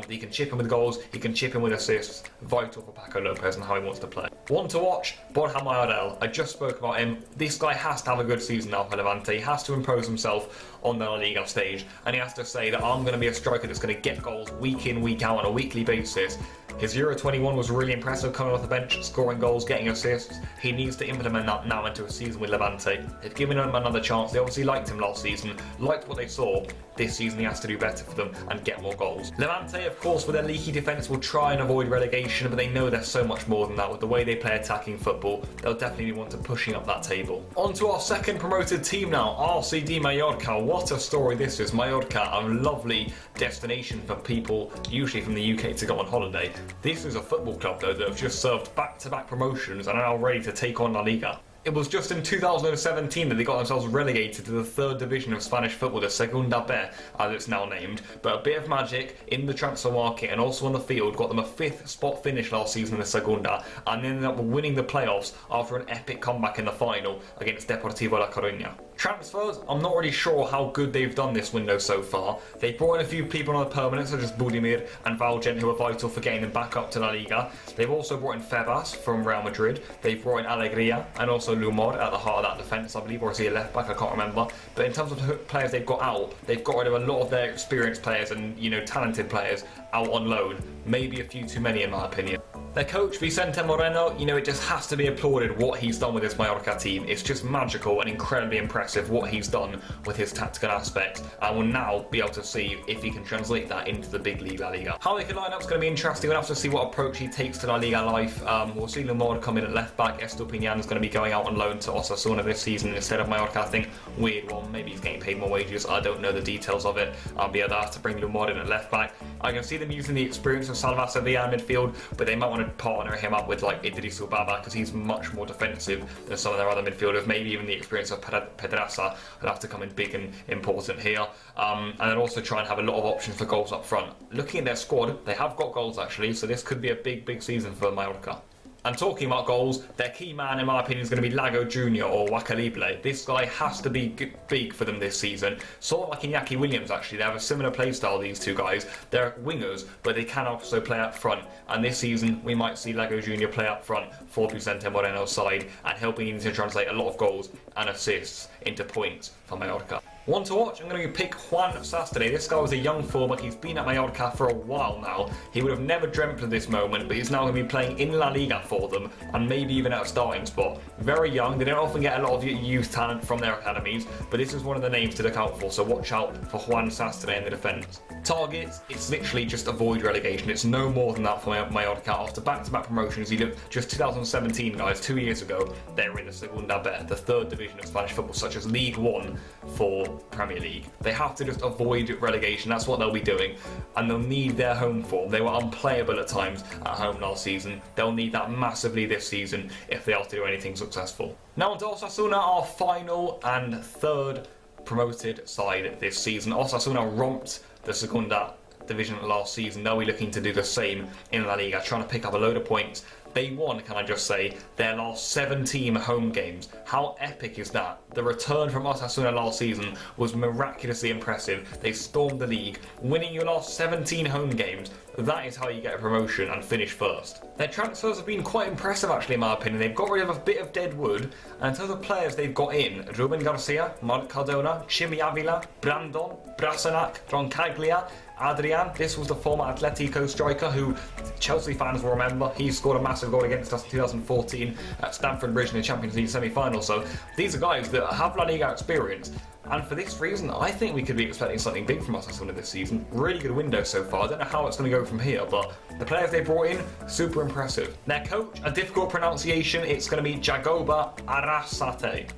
A: He can chip in with goals, he can chip in with assists. Vital for Paco Lopez and how he wants to play. One to watch, Borja Mayoral. I just spoke about him. This guy has to have a good season now for Levante. He has to impose himself on the La Liga stage, and he has to say that I'm going to be a striker that's going to get goals week in, week out on a weekly basis. His Euro 21 was really impressive, coming off the bench, scoring goals, getting assists. He needs to implement that now into a season with Levante. They've given him another chance. They obviously liked him last season, liked what they saw. This season he has to do better for them and get more goals. Levante, of course, with their leaky defence will try and avoid relegation, but they know they're so much more than that. With the way they play attacking football, they'll definitely want to pushing up that table. On to our second promoted team now, RCD Mallorca. What a story this is. Mallorca, a lovely destination for people, usually from the UK, to go on holiday. This is a football club, though, that have just served back-to-back promotions and are now ready to take on La Liga. It was just in 2017 that they got themselves relegated to the 3rd division of Spanish football, the Segunda B, as it's now named. But a bit of magic in the transfer market and also on the field got them a 5th spot finish last season in the Segunda, and ended up winning the playoffs after an epic comeback in the final against Deportivo La Coruña. Transfers, I'm not really sure how good they've done this window so far. They brought in a few people on the permanent, such as Budimir and Valgen, who are vital for getting them back up to La Liga. They've also brought in Febas from Real Madrid. They've brought in Alegría and also Lumor at the heart of that defence, I believe, or is he a left back? I can't remember. But in terms of players they've got out, they've got rid of a lot of their experienced players and talented players out on loan. Maybe a few too many in my opinion. Their coach, Vicente Moreno, it just has to be applauded what he's done with this Mallorca team. It's just magical and incredibly impressive what he's done with his tactical aspects, and we'll now be able to see if he can translate that into the big league La Liga. How they can line up is going to be interesting. We'll have to see what approach he takes to La Liga life. We'll see Lumor come in at left back. Estupiñán is going to be going out on loan to Osasuna this season instead of Mallorca. I think weird one. Maybe he's getting paid more wages. I don't know the details of it. But yeah, they'll have to bring Lumor in at left back. I can see them using the experience of Salva Sevilla in midfield, but they might want to partner him up with like Idris Ubaba because he's much more defensive than some of their other midfielders. Maybe even the experience of Pedraza will have to come in big and important here. And then also try and have a lot of options for goals up front. Looking at their squad, they have got goals actually, so this could be a big season for Mallorca. And talking about goals, their key man, in my opinion, is going to be Lago Jr. or Wakalible. This guy has to be big for them this season. Sort of like Iñaki Williams, actually. They have a similar play style, these two guys. They're wingers, but they can also play up front. And this season, we might see Lago Jr. play up front for Vicente Moreno's side and helping to translate a lot of goals and assists into points for Mallorca. One to watch, I'm going to pick Juan Sastre. This guy was a young forward. He's been at Mallorca for a while now. He would have never dreamt of this moment, but he's now going to be playing in La Liga for them and maybe even at a starting spot. Very young. They don't often get a lot of youth talent from their academies, but this is one of the names to look out for, so watch out for Juan Sastre in the defence. Targets, it's literally just avoid relegation. It's no more than that for Mallorca. After back-to-back promotions, he looked just 2017, guys, 2 years ago, they were in the Segunda B, the third division of Spanish football, such as League One for Premier League. They have to just avoid relegation. That's what they'll be doing, and they'll need their home form. They were unplayable at times at home last season. They'll need that massively this season if they are to do anything successful. Now on to Osasuna, our final and third promoted side this season. Osasuna romped the Segunda division last season. They'll be looking to do the same in La Liga, trying to pick up a load of points. They won, can I just say, their last 17 home games. How epic is that? The return from Osasuna last season was miraculously impressive. They stormed the league, winning your last 17 home games. That is how you get a promotion and finish first. Their transfers have been quite impressive, actually, in my opinion. They've got rid of a bit of dead wood, and in terms of players they've got in, Ruben Garcia, Marc Cardona, Chimi Avila, Brandon, Brasanac, Roncaglia, Adrian. This was the former Atletico striker who Chelsea fans will remember. He scored a massive goal against us in 2014 at Stamford Bridge in the Champions League semi-final. So these are guys that have La Liga experience. And for this reason, I think we could be expecting something big from Osasuna this season. Really good window so far. I don't know how it's going to go from here, but the players they brought in, super impressive. Their coach, a difficult pronunciation, it's going to be Jagoba Arrasate.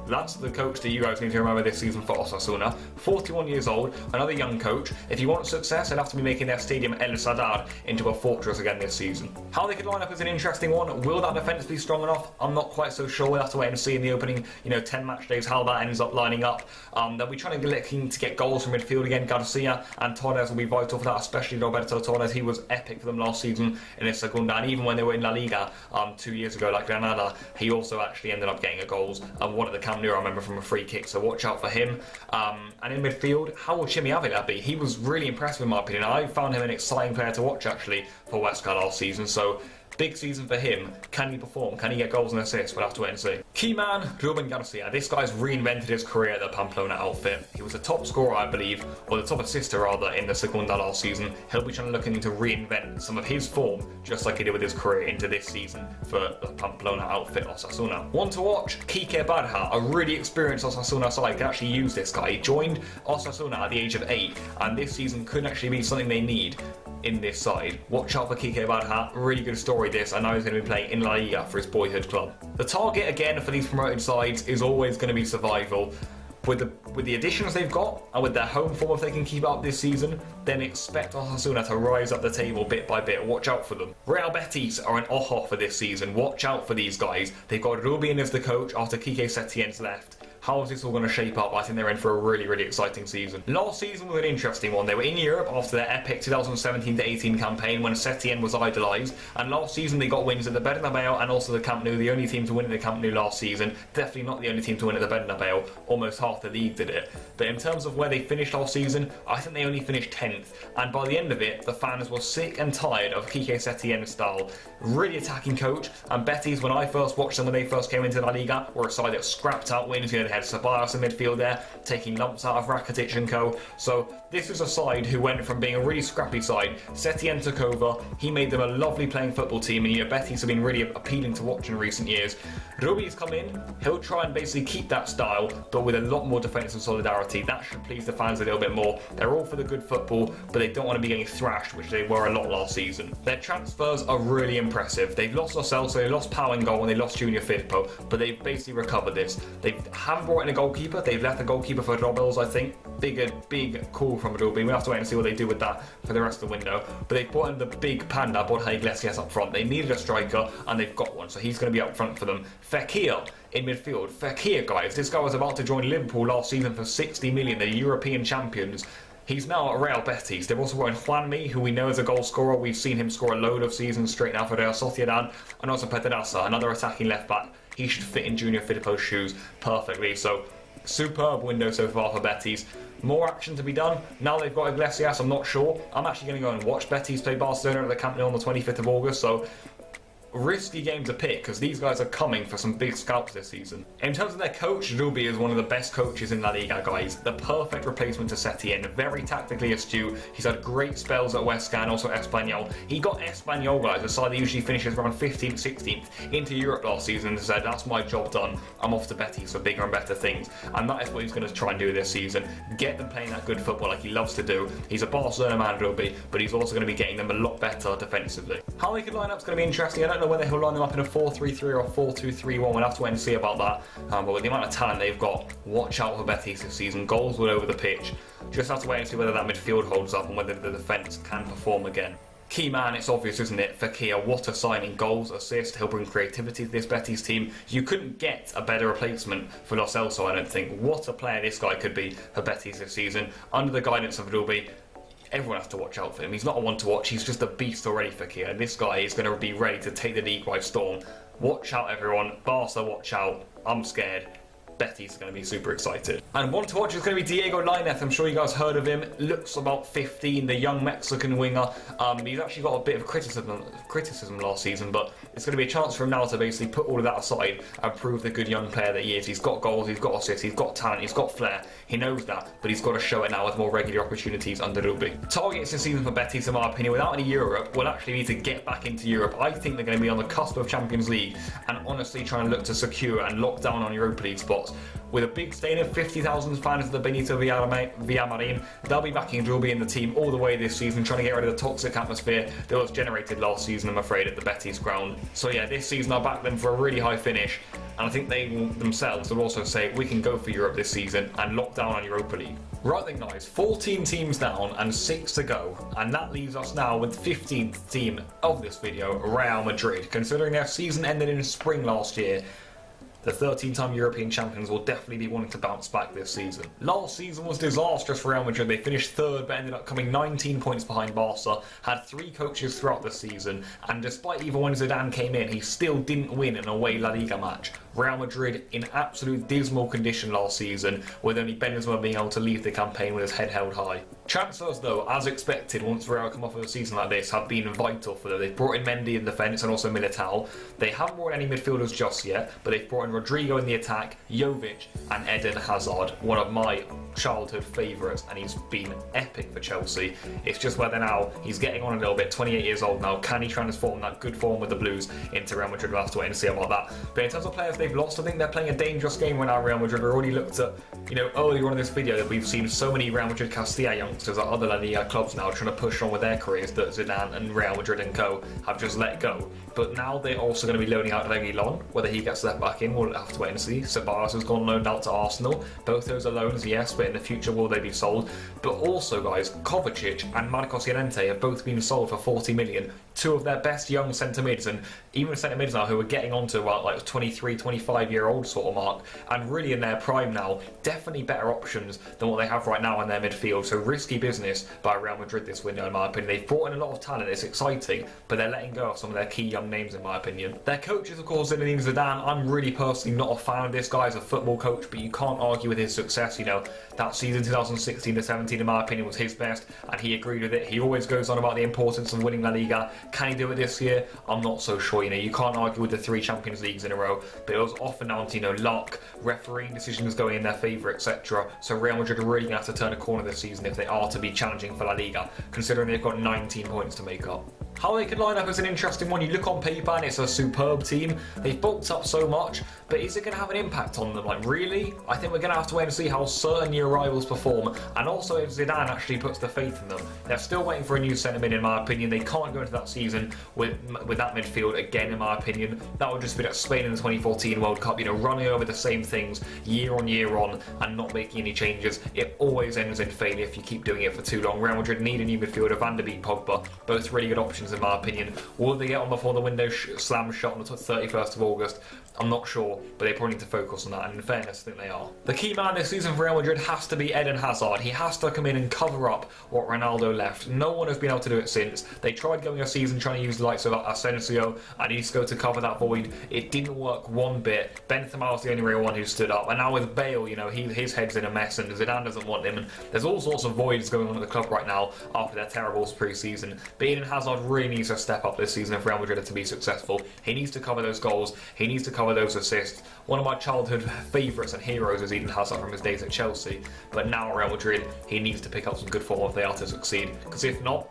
A: That's the coach that you guys need to remember this season for Osasuna. 41 years old, another young coach. If you want success, they'll have to be making their stadium El Sadar into a fortress again this season. How they could line up is an interesting one. Will that defence be strong enough? I'm not quite so sure. We'll have to wait and see in the opening, 10 match days how that ends up lining up. They'll be trying to get goals from midfield again. Garcia and Torres will be vital for that, especially Roberto Torres. He was epic for them last season in the Segunda, and even when they were in La Liga 2 years ago, like Granada, he also actually ended up getting a goals. And one of the Camp Nou, I remember, from a free kick, so watch out for him. And in midfield, how will Chimi Avila be? He was really impressive in my opinion. I found him an exciting player to watch actually for Huesca last season, so big season for him. Can he perform? Can he get goals and assists? We'll have to wait and see. Key man, Ruben Garcia. This guy's reinvented his career at the Pamplona outfit. He was a top scorer, I believe, or the top assister rather, in the Segunda last season. He'll be looking to reinvent some of his form, just like he did with his career, into this season for the Pamplona outfit, Osasuna. One to watch, Quique Barja, a really experienced Osasuna side, can actually use this guy. He joined Osasuna at the age of 8, and this season could actually be something they need in this side. Watch out for Quique Barja, really good story this. I know he's going to be playing in La Liga for his boyhood club. The target again for these promoted sides is always going to be survival. With the additions they've got and with their home form, if they can keep up this season, then expect Osasuna to rise up the table bit by bit. Watch out for them. Real Betis are an ojo for this season. Watch out for these guys. They've got Rubin as the coach after Quique Setien's left. How is this all going to shape up? I think they're in for a really, really exciting season. Last season was an interesting one. They were in Europe after their epic 2017-18 campaign when Setien was idolised. And last season they got wins at the Bernabeu and also the Camp Nou, the only team to win at the Camp Nou last season. Definitely not the only team to win at the Bernabeu. Almost half the league did it. But in terms of where they finished last season, I think they only finished 10th. And by the end of it, the fans were sick and tired of Quique Setien's style. Really attacking coach. And Betis, when I first watched them when they first came into La Liga, were a side that scrapped out wins. They had Ceballos in midfield there, taking lumps out of Rakitic and co. So this is a side who went from being a really scrappy side. Setien took over. He made them a lovely playing football team, and Betis have been really appealing to watch in recent years. Rubi's come in. He'll try and basically keep that style, but with a lot more defensive solidarity. That should please the fans a little bit more. They're all for the good football, but they don't want to be getting thrashed, which they were a lot last season. Their transfers are really impressive. They've lost Lo Celso, they lost Pau in goal, and they lost Junior Firpo, but they've basically recovered this. They haven't brought in a goalkeeper. They've left the goalkeeper for Robles, I think. Big call from Rubi. We'll have to wait and see what they do with that for the rest of the window. But they've brought in the big panda, Borja Iglesias, up front. They needed a striker, and they've got one, so he's going to be up front for them. Fekir in midfield. Fekir, guys, this guy was about to join Liverpool last season for 60 million, the European champions. He's now at Real Betis. They've also got Juanmi, who we know is a goal scorer. We've seen him score a load of seasons straight now for Real Sociedad, and also Pedraza, another attacking left back. He should fit in Junior Firpo's shoes perfectly. So, superb window so far for Betis. More action to be done. Now they've got Iglesias, I'm not sure. I'm actually going to go and watch Betis play Barcelona at the Camp Nou on the 25th of August, so risky game to pick because these guys are coming for some big scalps this season. In terms of their coach, Rubi is one of the best coaches in La Liga, guys. The perfect replacement to Setien. Very tactically astute. He's had great spells at Huesca and also Espanyol. He got Espanyol, guys, a side that usually finishes around 15th, 16th, into Europe last season and said, that's my job done. I'm off to Betis for bigger and better things. And that is what he's going to try and do this season. Get them playing that good football like he loves to do. He's a Barcelona man, Rubi, but he's also going to be getting them a lot better defensively. How they could line up is going to be interesting. I don't know whether he'll line them up in a 4-3-3 or a 4-2-3-1. We'll have to wait and see about that. But with the amount of talent they've got, watch out for Betis this season. Goals all over the pitch. Just have to wait and see whether that midfield holds up and whether the defence can perform again. Key man, it's obvious, isn't it? Fekir, what a signing. Goals, assists, he'll bring creativity to this Betis team. You couldn't get a better replacement for Lo Celso, I don't think. What a player this guy could be for Betis this season. Under the guidance of Rubi, everyone has to watch out for him. He's not a one to watch, he's just a beast already, Fekir. And this guy is going to be ready to take the league by storm. Watch out, everyone. Barca, watch out. I'm scared. Betis is going to be super excited. And one to watch is going to be Diego Lainez. I'm sure you guys heard of him. Looks about 15, the young Mexican winger. He's actually got a bit of criticism last season, but it's going to be a chance for him now to basically put all of that aside and prove the good young player that he is. He's got goals, he's got assists, he's got talent, he's got flair. He knows that, but he's got to show it now with more regular opportunities under Rubi. Targets this season for Betis, in my opinion, without any Europe, will actually need to get back into Europe. I think they're going to be on the cusp of Champions League and honestly trying to look to secure and lock down on Europa League spots. With a big stadium of 50,000 fans at the Benito Villamarin, they'll be backing Rubi and the team all the way this season, trying to get rid of the toxic atmosphere that was generated last season, I'm afraid, at the Betis ground. So yeah, this season I'll back them for a really high finish, and I think they themselves will also say, we can go for Europe this season and lock down on Europa League. Right then guys, 14 teams down and 6 to go, and that leaves us now with the 15th team of this video, Real Madrid. Considering their season ended in spring last year, the 13-time European champions will definitely be wanting to bounce back this season. Last season was disastrous for Real Madrid. They finished third but ended up coming 19 points behind Barca, had 3 coaches throughout the season, and despite even when Zidane came in, he still didn't win an away La Liga match. Real Madrid in absolute dismal condition last season, with only Benzema being able to leave the campaign with his head held high. Transfers though, as expected, once Real come off of a season like this, have been vital for them. They've brought in Mendy in defence and also Militao. They haven't brought in any midfielders just yet, but they've brought in Rodrigo in the attack, Jovic and Eden Hazard, one of my childhood favourites, and he's been epic for Chelsea. It's just whether now he's getting on a little bit, 28 years old now, can he transform that good form with the Blues into Real Madrid? We'll have to wait and see about that. But in terms of players they've lost, I think they're playing a dangerous game right now, Real Madrid. We already looked at, earlier on in this video that we've seen so many Real Madrid Castilla youngsters at other La Liga clubs now trying to push on with their careers that Zidane and Real Madrid and co have just let go. But now they're also going to be loaning out Reguilon. Whether he gets let back in, we'll have to wait and see. Ceballos has gone loaned out to Arsenal. Both those are loans, yes, but in the future will they be sold? But also, guys, Kovacic and Marcos Llorente have both been sold for 40 million. Two of their best young centre mids, and even centre mids now who are getting onto about like 23, 25-year-old sort of mark, and really in their prime now. Definitely better options than what they have right now in their midfield. So risky business by Real Madrid this window, in my opinion. They've brought in a lot of talent, it's exciting, but they're letting go of some of their key young names, in my opinion. Their coach is, of course, Zinedine Zidane. I'm really personally not a fan of this guy as a football coach, but you can't argue with his success. That season 2016-17, in my opinion, was his best, and he agreed with it. He always goes on about the importance of winning La Liga. Can he do it this year? I'm not so sure. You can't argue with the 3 Champions Leagues in a row, but it was often down to luck, refereeing decisions going in their favour, etc. So Real Madrid are really going to have to turn a corner this season if they are to be challenging for La Liga, considering they've got 19 points to make up. How they could line up is an interesting one. You look on paper and it's a superb team. They've bulked up so much, but is it going to have an impact on them? Really? I think we're going to have to wait and see how certain new rivals perform, and also if Zidane actually puts the faith in them. They're still waiting for a new centre mid, in my opinion. They can't go into that season with that midfield again, in my opinion. That would just be like Spain in the 2014 World Cup, running over the same things year on and not making any changes. It always ends in failure if you keep doing it for too long. Real Madrid need a new midfielder, Van der Beek, Pogba, both really good options seasons, in my opinion. Will they get on before the window slams shut on the 31st of August? I'm not sure, but they probably need to focus on that, and in fairness, I think they are. The key man this season for Real Madrid has to be Eden Hazard. He has to come in and cover up what Ronaldo left. No one has been able to do it since. They tried going a season trying to use the likes of Asensio and Isco to cover that void. It didn't work one bit. Benzema was the only real one who stood up, and now with Bale, you know, his head's in a mess, and Zidane doesn't want him, and there's all sorts of voids going on at the club right now after their terrible pre-season. But Eden Hazard really needs to step up this season if Real Madrid are to be successful. He needs to cover those goals. He needs to cover those assists. One of my childhood favourites and heroes is Eden Hazard from his days at Chelsea, but now at Real Madrid, he needs to pick up some good form if they are to succeed, because if not,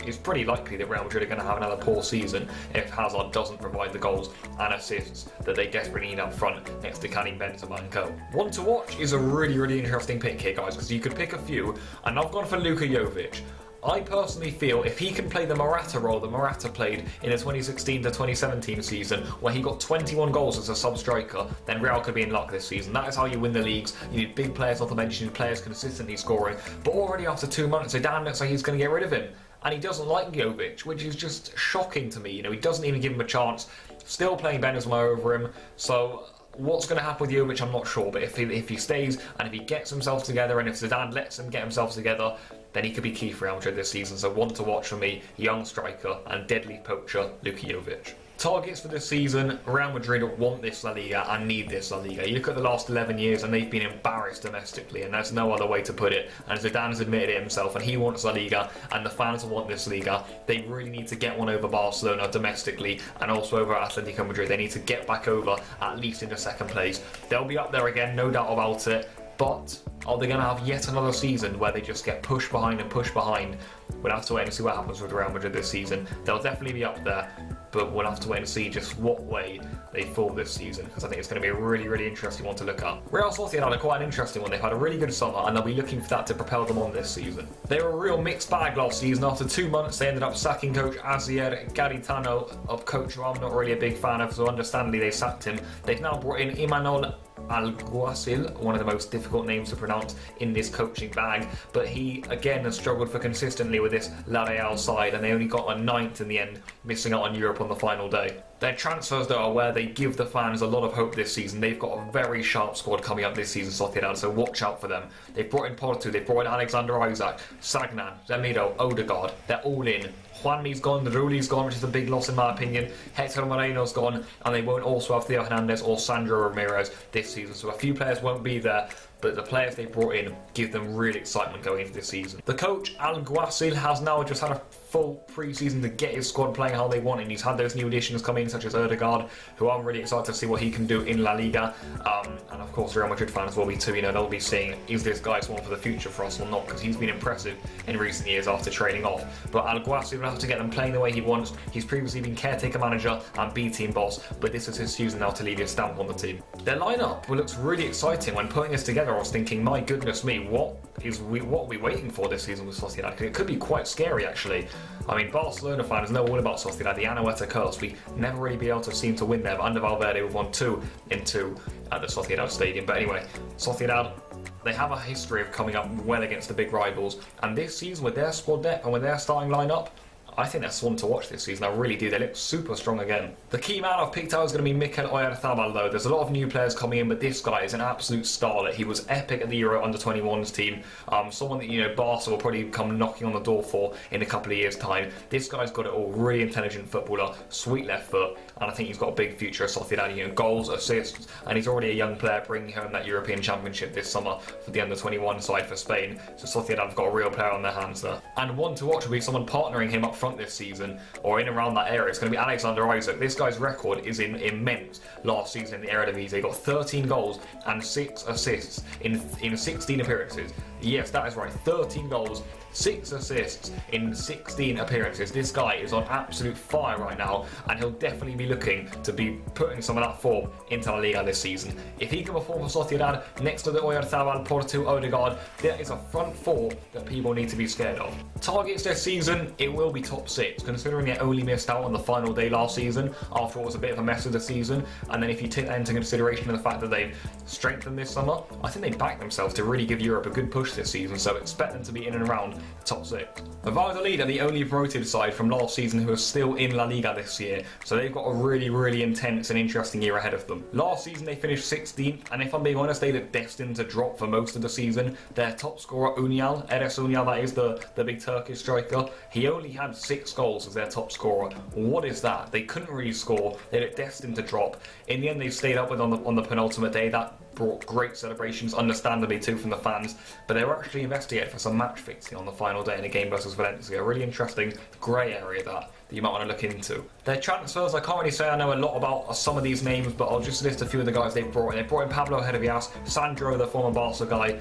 A: it's pretty likely that Real Madrid are going to have another poor season if Hazard doesn't provide the goals and assists that they desperately need up front next to Karim Benzema and co. One to watch is a really interesting pick here, guys, because you could pick a few, and I've gone for Luka Jovic. I personally feel if he can play the Morata role that Morata played in the 2016 to 2017 season, where he got 21 goals as a sub-striker, then Real could be in luck this season. That is how you win the leagues. You need big players off the bench, you need players consistently scoring. But already after 2 months, Zidane looks like he's going to get rid of him. And he doesn't like Jovic, which is just shocking to me. You know, he doesn't even give him a chance. Still playing Benzema over him. So what's going to happen with Jovic, I'm not sure. But if he stays and if he gets himself together, and if Zidane lets him get himself together, then he could be key for Real Madrid this season. So one to watch for me, young striker and deadly poacher, Luka Jovic. Targets for this season, Real Madrid want this La Liga and need this La Liga. You look at the last 11 years and they've been embarrassed domestically, and there's no other way to put it. And Zidane's admitted it himself, and he wants La Liga, and the fans want this Liga. They really need to get one over Barcelona domestically, and also over Atletico Madrid. They need to get back over, at least into second place. They'll be up there again, no doubt about it. But are they going to have yet another season where they just get pushed behind and pushed behind? We'll have to wait and see what happens with Real Madrid this season. They'll definitely be up there, but we'll have to wait and see just what way they fall this season, because I think it's going to be a really interesting one to look at. Real Sociedad are quite an interesting one. They've had a really good summer, and they'll be looking for that to propel them on this season. They were a real mixed bag last season. After 2 months, they ended up sacking coach Asier Garitano, a coach who I'm not really a big fan of, so understandably they sacked him. They've now brought in Imanol Alguacil, one of the most difficult names to pronounce in this coaching bag, but he again has struggled for consistently with this La Real side, and they only got a 9th in the end, missing out on Europe on the final day. Their transfers, though, are where they give the fans a lot of hope this season. They've got a very sharp squad coming up this season, Sociedad, so watch out for them. They've brought in Porto, they've brought in Alexander Isak, Sagnan, Zemiro, Odegaard. They're all in. Juanmi's gone, Ruli's gone, which is a big loss in my opinion. Hector Moreno's gone, and they won't also have Theo Hernandez or Sandro Ramirez this season, so a few players won't be there, but the players they brought in give them real excitement going into this season. The coach, Alguacil, has now just had a full pre-season to get his squad playing how they want, and he's had those new additions come in, such as Odegaard, who I'm really excited to see what he can do in La Liga. And of course, Real Madrid fans will be too. You know, they'll be seeing, is this guy someone for the future for us or not? Because he's been impressive in recent years after training off. But Alguacil will have to get them playing the way he wants. He's previously been caretaker manager and B-team boss, but this is his season now to leave his stamp on the team. Their lineup looks really exciting. When putting this together, I was thinking, my goodness me, what are we waiting for this season with Sociedad? It could be quite scary, actually. I mean, Barcelona fans know all about Sociedad, the Anoeta curse. We never really be able to seem to win there, but under Valverde we've won 2 in 2 at the Sociedad Stadium. But anyway, Sociedad, they have a history of coming up well against the big rivals, and this season with their squad depth and with their starting lineup, I think that's one to watch this season. I really do. They look super strong again. The key man I've picked out is going to be Mikel Oyarzabal, though. There's a lot of new players coming in, but this guy is an absolute starlet. He was epic at the Euro Under-21s team. Someone that, you know, Barca will probably come knocking on the door for in a couple of years' time. This guy's got it all. Really intelligent footballer, sweet left foot, and I think he's got a big future at Sociedad. You know, goals, assists, and he's already a young player bringing home that European Championship this summer for the Under-21 side for Spain. So Sociedad have got a real player on their hands there. And one to watch will be someone partnering him up front this season, or in around that area. It's going to be Alexander Isak. This guy's record is immense. Last season in the Eredivisie, he got 13 goals and 6 assists in 16 appearances. Yes, that is right. 13 goals, 6 assists in 16 appearances. This guy is on absolute fire right now, and he'll definitely be looking to be putting some of that form into La Liga this season. If he can perform for Sociedad next to the Oyarzabal, Porto, Odegaard, there is a front 4 that people need to be scared of. Targets this season, it will be top 6, considering they only missed out on the final day last season after what was a bit of a mess of the season. And then if you take that into consideration of the fact that they've strengthened this summer, I think they back themselves to really give Europe a good push this season, so expect them to be in and around the top 6. Valladolid are the only promoted side from last season who are still in La Liga this year, so they've got a really intense and interesting year ahead of them. Last season they finished 16th, and if I'm being honest, they looked destined to drop for most of the season. Their top scorer, Enes Unial, that is the big Turkish striker, he only had 6 goals as their top scorer. What is that? They couldn't really score, they looked destined to drop. In the end, they stayed up with on the penultimate day. That brought great celebrations, understandably too, from the fans, but they were actually investigated for some match fixing on the final day in a game versus Valencia. A really interesting grey area that you might want to look into. Their transfers, I can't really say I know a lot about some of these names, but I'll just list a few of the guys they've brought in. They brought in Pablo Hervias, Sandro, the former Barca guy,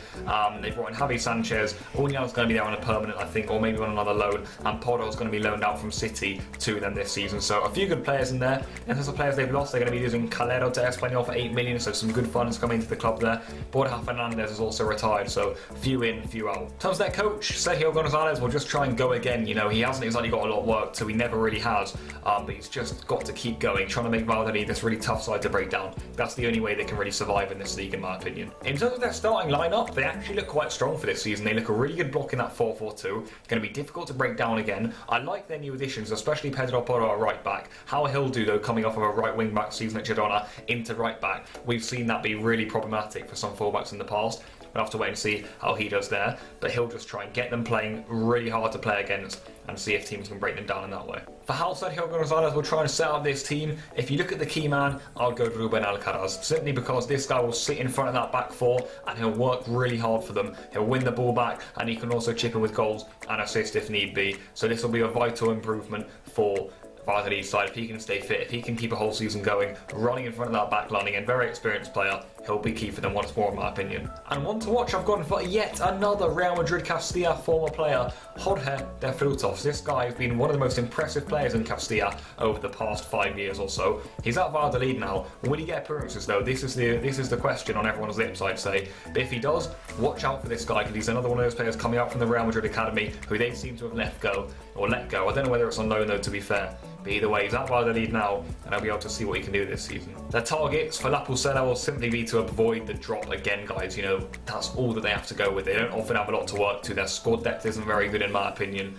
A: they brought in Javi Sanchez, Unial's going to be there on a permanent, I think, or maybe on another loan, and Podol's going to be loaned out from City to them this season. So a few good players in there. In terms of players they've lost, they're going to be losing Calero to Espanyol for 8 million, so some good funds coming to the club there. Borja Fernandez is also retired, so few in, few out. In terms of their coach, Sergio Gonzalez will just try and go again. You know, he hasn't exactly got a lot of work, so he never really has, but he's just got to keep going, trying to make Valladolid this really tough side to break down. That's the only way they can really survive in this league, in my opinion. In terms of their starting lineup, they actually look quite strong for this season. They look a really good block in that 4-4-2. Going to be difficult to break down again. I like their new additions, especially Pedro Porro at right back. How he'll do though, coming off of a right wing back season at Girona into right back. We've seen that be really problematic for some fullbacks in the past. We'll have to wait and see how he does there, but he'll just try and get them playing really hard to play against and see if teams can break them down in that way. For how Sergio Gonzalez will try and set up this team, if you look at the key man, I'll go to Ruben Alcaraz, simply because this guy will sit in front of that back four and he'll work really hard for them. He'll win the ball back and he can also chip in with goals and assist if need be. So this will be a vital improvement for Valladolid side. If he can stay fit, if he can keep a whole season going, running in front of that back line, and very experienced player, he'll be key for them once more, in my opinion. And one to watch, I've gone for yet another Real Madrid Castilla former player, Jorge de Frutos. This guy has been one of the most impressive players in Castilla over the past 5 years or so. He's at Valladolid now. Will he get appearances though? This is the question on everyone's lips, I'd say. But if he does, watch out for this guy, because he's another one of those players coming up from the Real Madrid academy who they seem to have let go. I don't know whether it's on loan though, to be fair. But either way, he's at Valladolid now, and I'll be able to see what he can do this season. Their targets for La Pucela will simply be to avoid the drop again, guys. You know, that's all that they have to go with. They don't often have a lot to work to. Their squad depth isn't very good, in my opinion.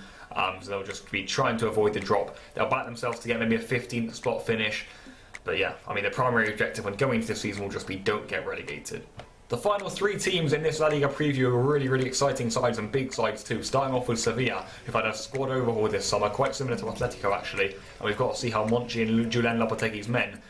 A: So they'll just be trying to avoid the drop. They'll back themselves to get maybe a 15th spot finish. But yeah, I mean, the primary objective when going into this season will just be don't get relegated. The final 3 teams in this La Liga preview are really exciting sides and big sides too. Starting off with Sevilla, who've had a squad overhaul this summer, quite similar to Atletico actually. And we've got to see how Monchi and Julen Lopetegui's men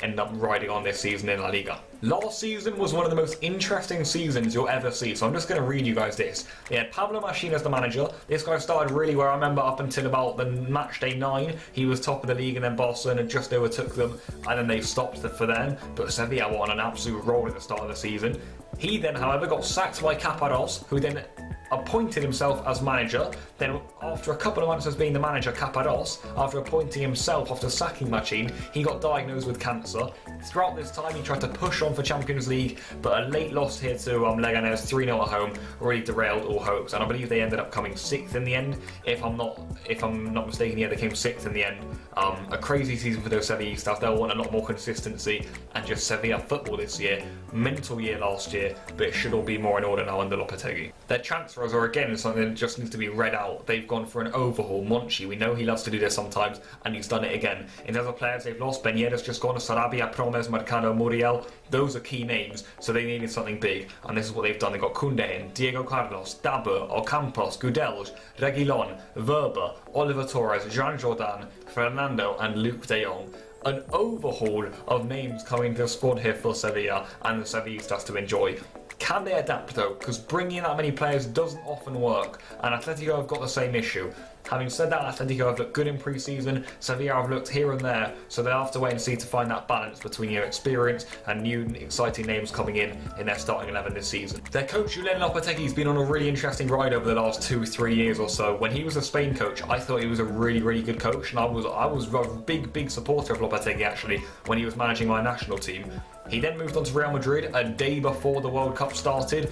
A: end up riding on this season in La Liga. Last season was one of the most interesting seasons you'll ever see, so I'm just going to read you guys this. They had Pablo Machin as the manager. This guy started really well. I remember up until about the match day 9, he was top of the league, and then Barcelona just overtook them, and then they stopped for them. But Sevilla were on an absolute roll at the start of the season. He then, however, got sacked by Caparrós, who then appointed himself as manager. Then after a couple of months as being the manager, Caparrós, after appointing himself after sacking Machin, he got diagnosed with cancer. Throughout this time he tried to push on for Champions League, but a late loss here to Leganés 3-0 at home really derailed all hopes, and I believe they ended up coming 6th in the end. If I'm not mistaken, yeah, they came 6th in the end. A crazy season for those Sevillistas. They'll want a lot more consistency and just Sevilla football this year. Mental year last year, but it should all be more in order now under Lopetegui. Their transfers are again something that just needs to be read out. They've gone for an overhaul. Monchi, we know he loves to do this sometimes, and he's done it again. In terms of players they've lost, Ben Yedder's just gone, Sarabia, Promes, Mercado, Muriel. Those are key names, so they needed something big, and this is what they've done. They've got Koundé in, Diego Carlos, Dabur, Ocampos, Gudelj, Reguilon, Verba, Oliver Torres, Jean Jordan, Fernando, and Luke de Jong. An overhaul of names coming to the squad here for Sevilla and the Sevillistas to enjoy. Can they adapt though? Because bringing that many players doesn't often work, and Atletico have got the same issue. Having said that, Atletico have looked good in pre-season, Sevilla have looked here and there, so they'll have to wait and see to find that balance between experience and new exciting names coming in their starting 11 this season. Their coach Julen Lopetegui's been on a really interesting ride over the last 2-3 years or so. When he was a Spain coach, I thought he was a really good coach, and I was a big supporter of Lopetegui actually when he was managing my national team. He then moved on to Real Madrid a day before the World Cup started.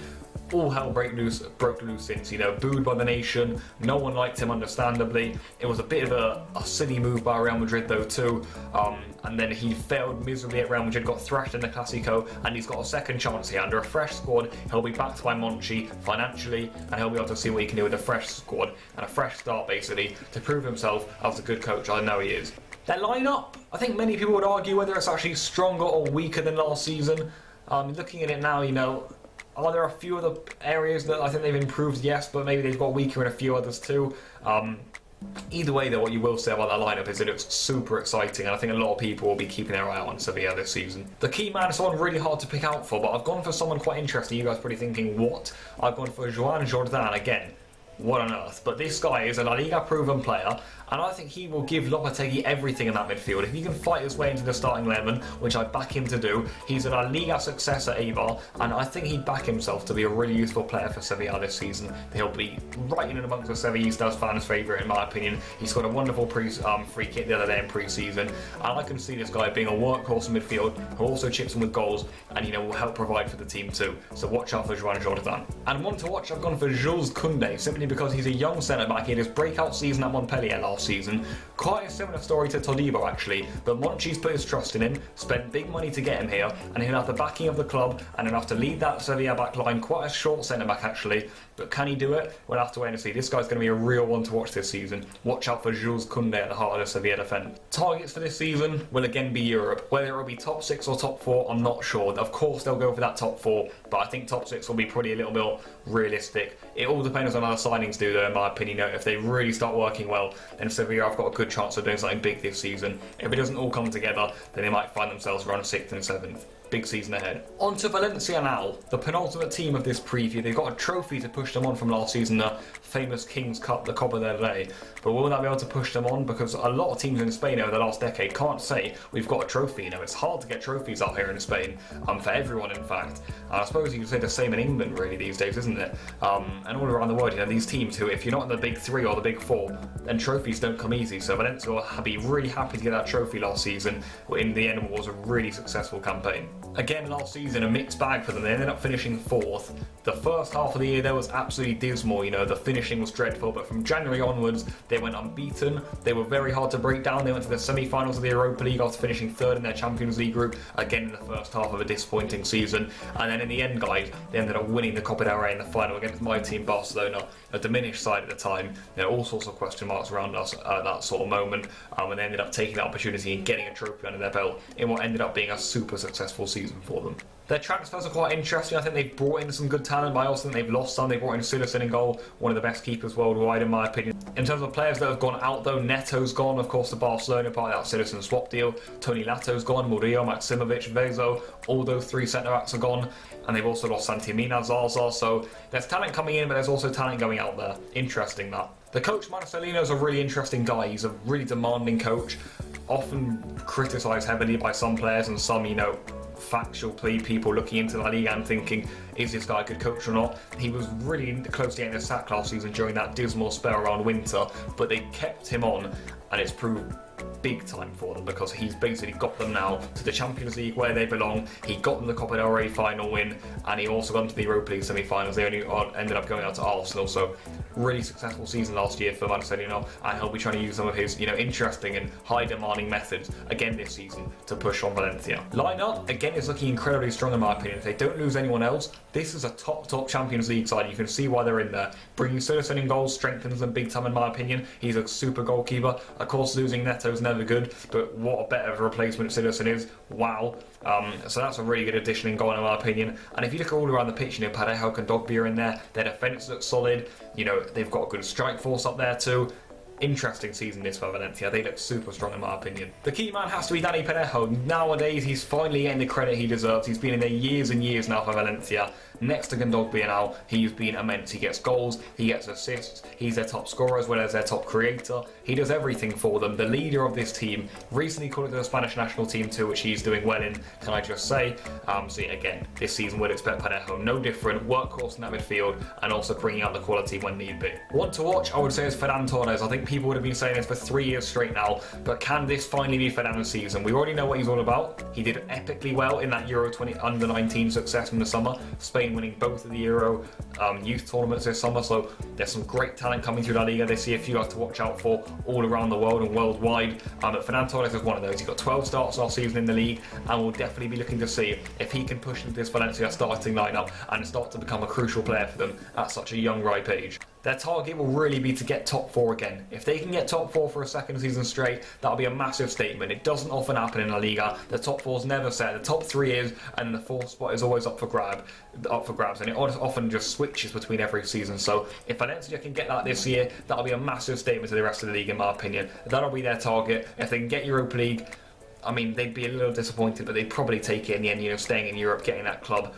A: all hell broke loose since, you know, booed by the nation, no one liked him understandably. It was a bit of a silly move by Real Madrid though too, and then he failed miserably at Real Madrid, got thrashed in the Clasico, and he's got a second chance here. Under a fresh squad, he'll be backed by Monchi financially, and he'll be able to see what he can do with a fresh squad and a fresh start basically to prove himself as a good coach. I know he is. Their lineup, I think many people would argue whether it's actually stronger or weaker than last season. Looking at it now, you know, are there a few other areas that I think they've improved? Yes, but maybe they've got weaker in a few others too. Either way though, what you will say about that lineup is that it's super exciting, and I think a lot of people will be keeping their eye on Sevilla this season. The key man is someone really hard to pick out for, but I've gone for someone quite interesting. You guys are probably thinking, what? I've gone for Joan Jordan again. What on earth? But this guy is a La Liga proven player, and I think he will give Lopetegui everything in that midfield. If he can fight his way into the starting 11, which I back him to do, he's a La Liga successor, Eibar, and I think he'd back himself to be a really useful player for Sevilla this season. He'll be right in and amongst the Sevillistas fans' favourite in my opinion. He's got a wonderful free kick the other day in pre-season, and I can see this guy being a workhorse in midfield who also chips in with goals and, you know, will help provide for the team too. So watch out for Joan Jordan. And one to watch, I've gone for Jules Koundé, simply because he's a young centre-back. He had his breakout season at Montpellier last season. Quite a similar story to Todibo actually, but Monchi's put his trust in him, spent big money to get him here, and he'll have the backing of the club, and he'll have to lead that Sevilla back line. Quite a short centre-back actually, but can he do it? We'll have to wait and see. This guy's going to be a real one to watch this season. Watch out for Jules Koundé at the heart of the Sevilla defence. Targets for this season will again be Europe. Whether it will be top 6 or top 4, I'm not sure. Of course they'll go for that top 4, but I think top 6 will be probably a little bit realistic. It all depends on how the signings do though, in my opinion. If they really start working well, then Sevilla have got a good chance of doing something big this season. If it doesn't all come together, then they might find themselves around 6th and 7th. Big season ahead. On to Valencia now, the penultimate team of this preview. They've got a trophy to push them on from last season, the famous King's Cup, the Copa del Rey. But will that be able to push them on? Because a lot of teams in Spain over the last decade can't say we've got a trophy. You know, it's hard to get trophies out here in Spain, for everyone in fact. And I suppose you could say the same in England really these days, isn't it? And all around the world, you know, these teams who, if you're not in the big 3 or the big 4, then trophies don't come easy. So Valencia will be really happy to get that trophy last season. In the end, it was a really successful campaign. Again, last season, a mixed bag for them. They ended up finishing 4th. The first half of the year there was absolutely dismal, you know, the finishing was dreadful, but from January onwards, they went unbeaten. They were very hard to break down. They went to the semi-finals of the Europa League after finishing 3rd in their Champions League group, again in the first half of a disappointing season. And then in the end, guys, they ended up winning the Copa del Rey in the final against my team, Barcelona, a diminished side at the time. There are all sorts of question marks around us at that sort of moment, and they ended up taking that opportunity and getting a trophy under their belt in what ended up being a super successful season for them. Their transfers are quite interesting. I think they've brought in some good talent, but I also think they've lost some. They brought in Silas in goal, one of the best keepers worldwide in my opinion. In terms of players that have gone out though, Neto's gone, of course, to Barcelona, part of that Citizen swap deal. Tony Lato's gone, Murillo, Maximovic, Vezo, all those 3 centre-backs are gone. And they've also lost Santimina, Zaza, so there's talent coming in, but there's also talent going out there. Interesting that. The coach, Marcelino's a really interesting guy. He's a really demanding coach, often criticised heavily by some players and some, you know, factual people looking into La Liga and thinking, is this guy a good coach or not? He was really close to getting a sack last season during that dismal spell around winter, but they kept him on, and it's proved big time for them because he's basically got them now to the Champions League where they belong. He got them the Copa del Rey final win, and he also got to the Europa League semi-finals. They only ended up going out to Arsenal, so really successful season last year for Marcelino, and he'll be trying to use some of his, you know, interesting and high demanding methods again this season to push on Valencia. Lineup again is looking incredibly strong in my opinion. If they don't lose anyone else, this is a top Champions League side. You can see why they're in there. Bringing Silas in goals strengthens them big time in my opinion. He's a super goalkeeper. Of course, losing Neto's never good, but what a better replacement Silas is. Wow. So that's a really good addition in goal in my opinion. And if you look all around the pitch, you know, Parejo and Dogby are in there. Their defence looks solid. You know, they've got a good strike force up there too. Interesting season this for Valencia. They look super strong in my opinion. The key man has to be Dani Parejo. Nowadays he's finally getting the credit he deserves. He's been in there years and years now for Valencia. Next to Kondogbia now, he's been immense. He gets goals, he gets assists, he's their top scorer as well as their top creator. He does everything for them. The leader of this team, recently called it to the Spanish national team too, which he's doing well in, can I just say. So yeah, again, this season we'll expect Parejo no different, workhorse in that midfield and also bringing out the quality when need be. One to watch, I would say, is Ferran Torres. I think think people would have been saying this for 3 years straight now, but can this finally be Fernando's season? We already know what he's all about. He did epically well in that Euro 20 under-19 success in the summer. Spain winning both of the Euro youth tournaments this summer, so there's some great talent coming through La Liga this year for you guys to watch out for all around the world and worldwide. But Fernando Torres is one of those. He got 12 starts last season in the league, and we'll definitely be looking to see if he can push into this Valencia starting lineup and start to become a crucial player for them at such a young, ripe age. Their target will really be to get top 4 again. If they can get top 4 for a second season straight, that'll be a massive statement. It doesn't often happen in La Liga. The top 4's never set. The top 3 is, and the 4th spot is always up for grabs, and it often just switches between every season. So if Valencia can get that this year, that'll be a massive statement to the rest of the league, in my opinion. That'll be their target. If they can get Europa League, I mean, they'd be a little disappointed, but they'd probably take it in the end, you know, staying in Europe, getting that club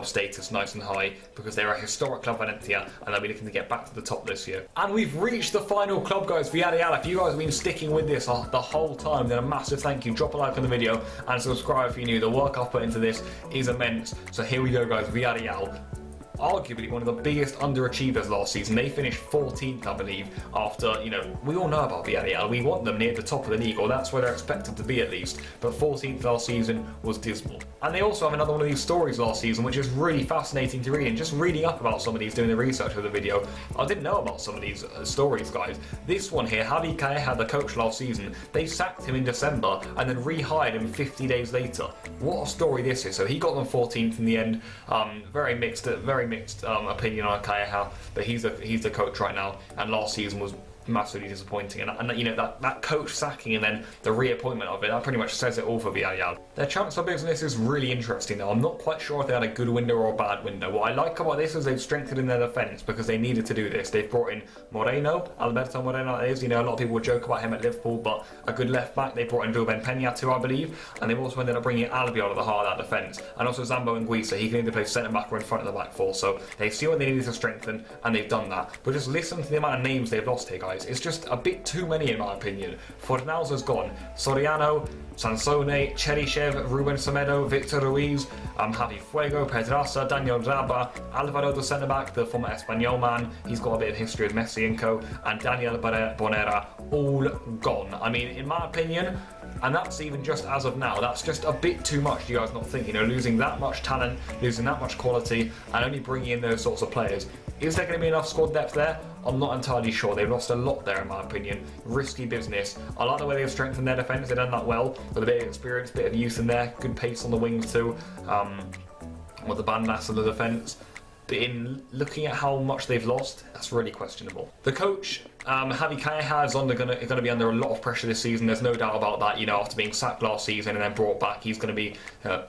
A: status nice and high, because they're a historic club, Valencia, and they'll be looking to get back to the top this year. And we've reached the final club, guys, Villarreal. If you guys have been sticking with this the whole time, then a massive thank you. Drop a like on the video and subscribe if you're new. The work I've put into this is immense. So here we go, guys, Villarreal. Arguably one of the biggest underachievers last season. They finished 14th, I believe, after, you know, we all know about Villarreal. We want them near the top of the league, or that's where they're expected to be at least. But 14th last season was dismal. And they also have another one of these stories last season, which is really fascinating to read. And just reading up about some of these, doing the research for the video, I didn't know about some of these stories, guys. This one here, Javi Calleja, the coach last season, they sacked him in December and then rehired him 50 days later. What a story this is. So he got them 14th in the end. Very mixed opinion on Calleja, but he's the coach right now, and last season was massively disappointing, and you know, that coach sacking and then the reappointment of it, that pretty much says it all for Villarreal. Their transfer business is really interesting though. I'm not quite sure if they had a good window or a bad window. What I like about this is they've strengthened in their defence, because they needed to do this. They've brought in Alberto Moreno, that is. You know, a lot of people would joke about him at Liverpool, but a good left back. They brought in Vilben Peña too, I believe, and they've also ended up bringing Albi out of the heart of that defence, and also Zambo and Guisa. He can either play centre back or in front of the back four. So they see what they needed to strengthen, and they've done that. But just listen to the amount of names they've lost here, guys. It's just a bit too many in my opinion. Fornalza's gone. Soriano, Sansone, Cheryshev, Ruben Semedo, Victor Ruiz, Javi Fuego, Pedraza, Daniel Raba, Alvaro the centre back, the former Espanyol man. He's got a bit of history with Messi and co. And Daniel Bonera, all gone. I mean, in my opinion, and that's even just as of now, that's just a bit too much. Do you guys not think? You know, losing that much talent, losing that much quality, and only bringing in those sorts of players. Is there going to be enough squad depth there? I'm not entirely sure. They've lost a lot there, in my opinion. Risky business. I like the way they've strengthened their defence. They've done that well, with a bit of experience, a bit of youth in there. Good pace on the wings too. With the Bandas of the defence. But in looking at how much they've lost, that's really questionable. The coach, Javi Calleja, is going to be under a lot of pressure this season. There's no doubt about that. You know, after being sacked last season and then brought back, he's going to be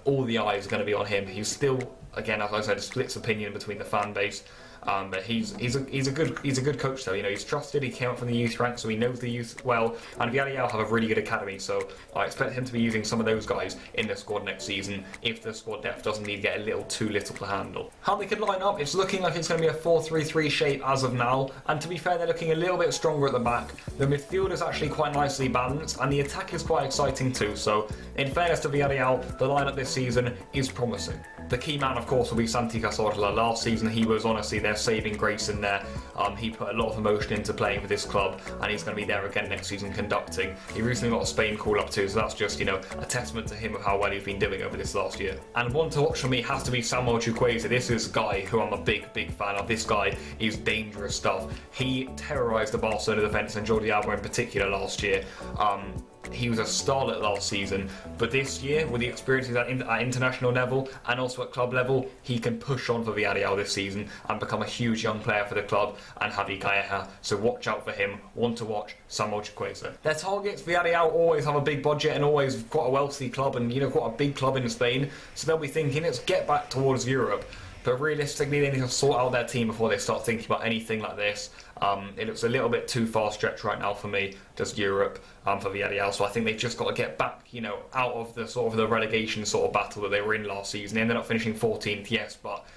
A: all the eyes are going to be on him. He's still, again, as I said, splits opinion between the fan base. But he's a good coach though. You know, he's trusted. He came up from the youth ranks, so he knows the youth well. And Villarreal have a really good academy, so I expect him to be using some of those guys in the squad next season if the squad depth doesn't need to get a little too little to handle. How they could line up? It's looking like it's going to be a 4-3-3 shape as of now. And to be fair, they're looking a little bit stronger at the back. The midfield is actually quite nicely balanced, and the attack is quite exciting too. So, in fairness to Villarreal, the lineup this season is promising. The key man, of course, will be Santi Cazorla. Last season, he was honestly their saving grace in there. He put a lot of emotion into playing for this club, and he's going to be there again next season conducting. He recently got a Spain call up too, so that's just, you know, a testament to him of how well he's been doing over this last year. And one to watch for me has to be Samuel Chukwueze. This is a guy who I'm a big fan of. This guy is dangerous stuff. He terrorised the Barcelona defence and Jordi Alba in particular last year. He was a starlet last season, but this year, with the experiences at international level and also at club level, he can push on for Villarreal this season and become a huge young player for the club and Javi Calleja. So watch out for him. Want to watch Samuel Chukwueze. Their targets, Villarreal always have a big budget and always quite a wealthy club, and, you know, quite a big club in Spain. So they'll be thinking, let's get back towards Europe. But realistically, they need to sort out their team before they start thinking about anything like this. It looks a little bit too far stretched right now for me, just Europe, for Villarreal. So I think they've just got to get back, you know, out of the sort of the relegation sort of battle that they were in last season. They ended up finishing 14th, yes, but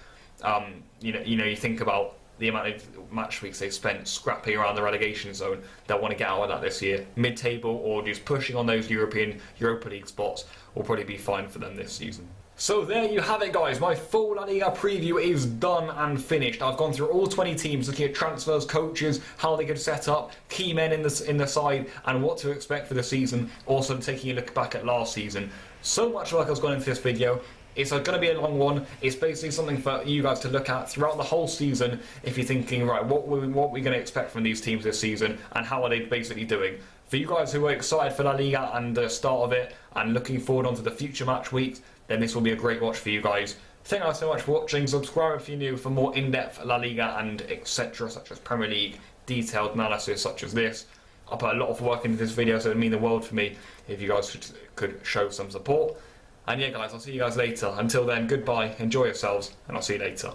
A: you think about the amount of match weeks they've spent scrapping around the relegation zone. They'll want to get out of that this year. Mid-table or just pushing on those Europa League spots will probably be fine for them this season. So there you have it, guys. My full La Liga preview is done and finished. I've gone through all 20 teams, looking at transfers, coaches, how they could set up, key men in the side, and what to expect for the season. Also taking a look back at last season. So much work has gone into this video. It's going to be a long one. It's basically something for you guys to look at throughout the whole season if you're thinking, right, what are we going to expect from these teams this season and how are they basically doing. For you guys who are excited for La Liga and the start of it and looking forward onto the future match weeks, then this will be a great watch for you guys. Thank you guys so much for watching. Subscribe if you're new for more in-depth La Liga and etc. such as Premier League, detailed analysis such as this. I put a lot of work into this video, so it would mean the world for me if you guys could show some support. And yeah guys, I'll see you guys later. Until then, goodbye, enjoy yourselves, and I'll see you later.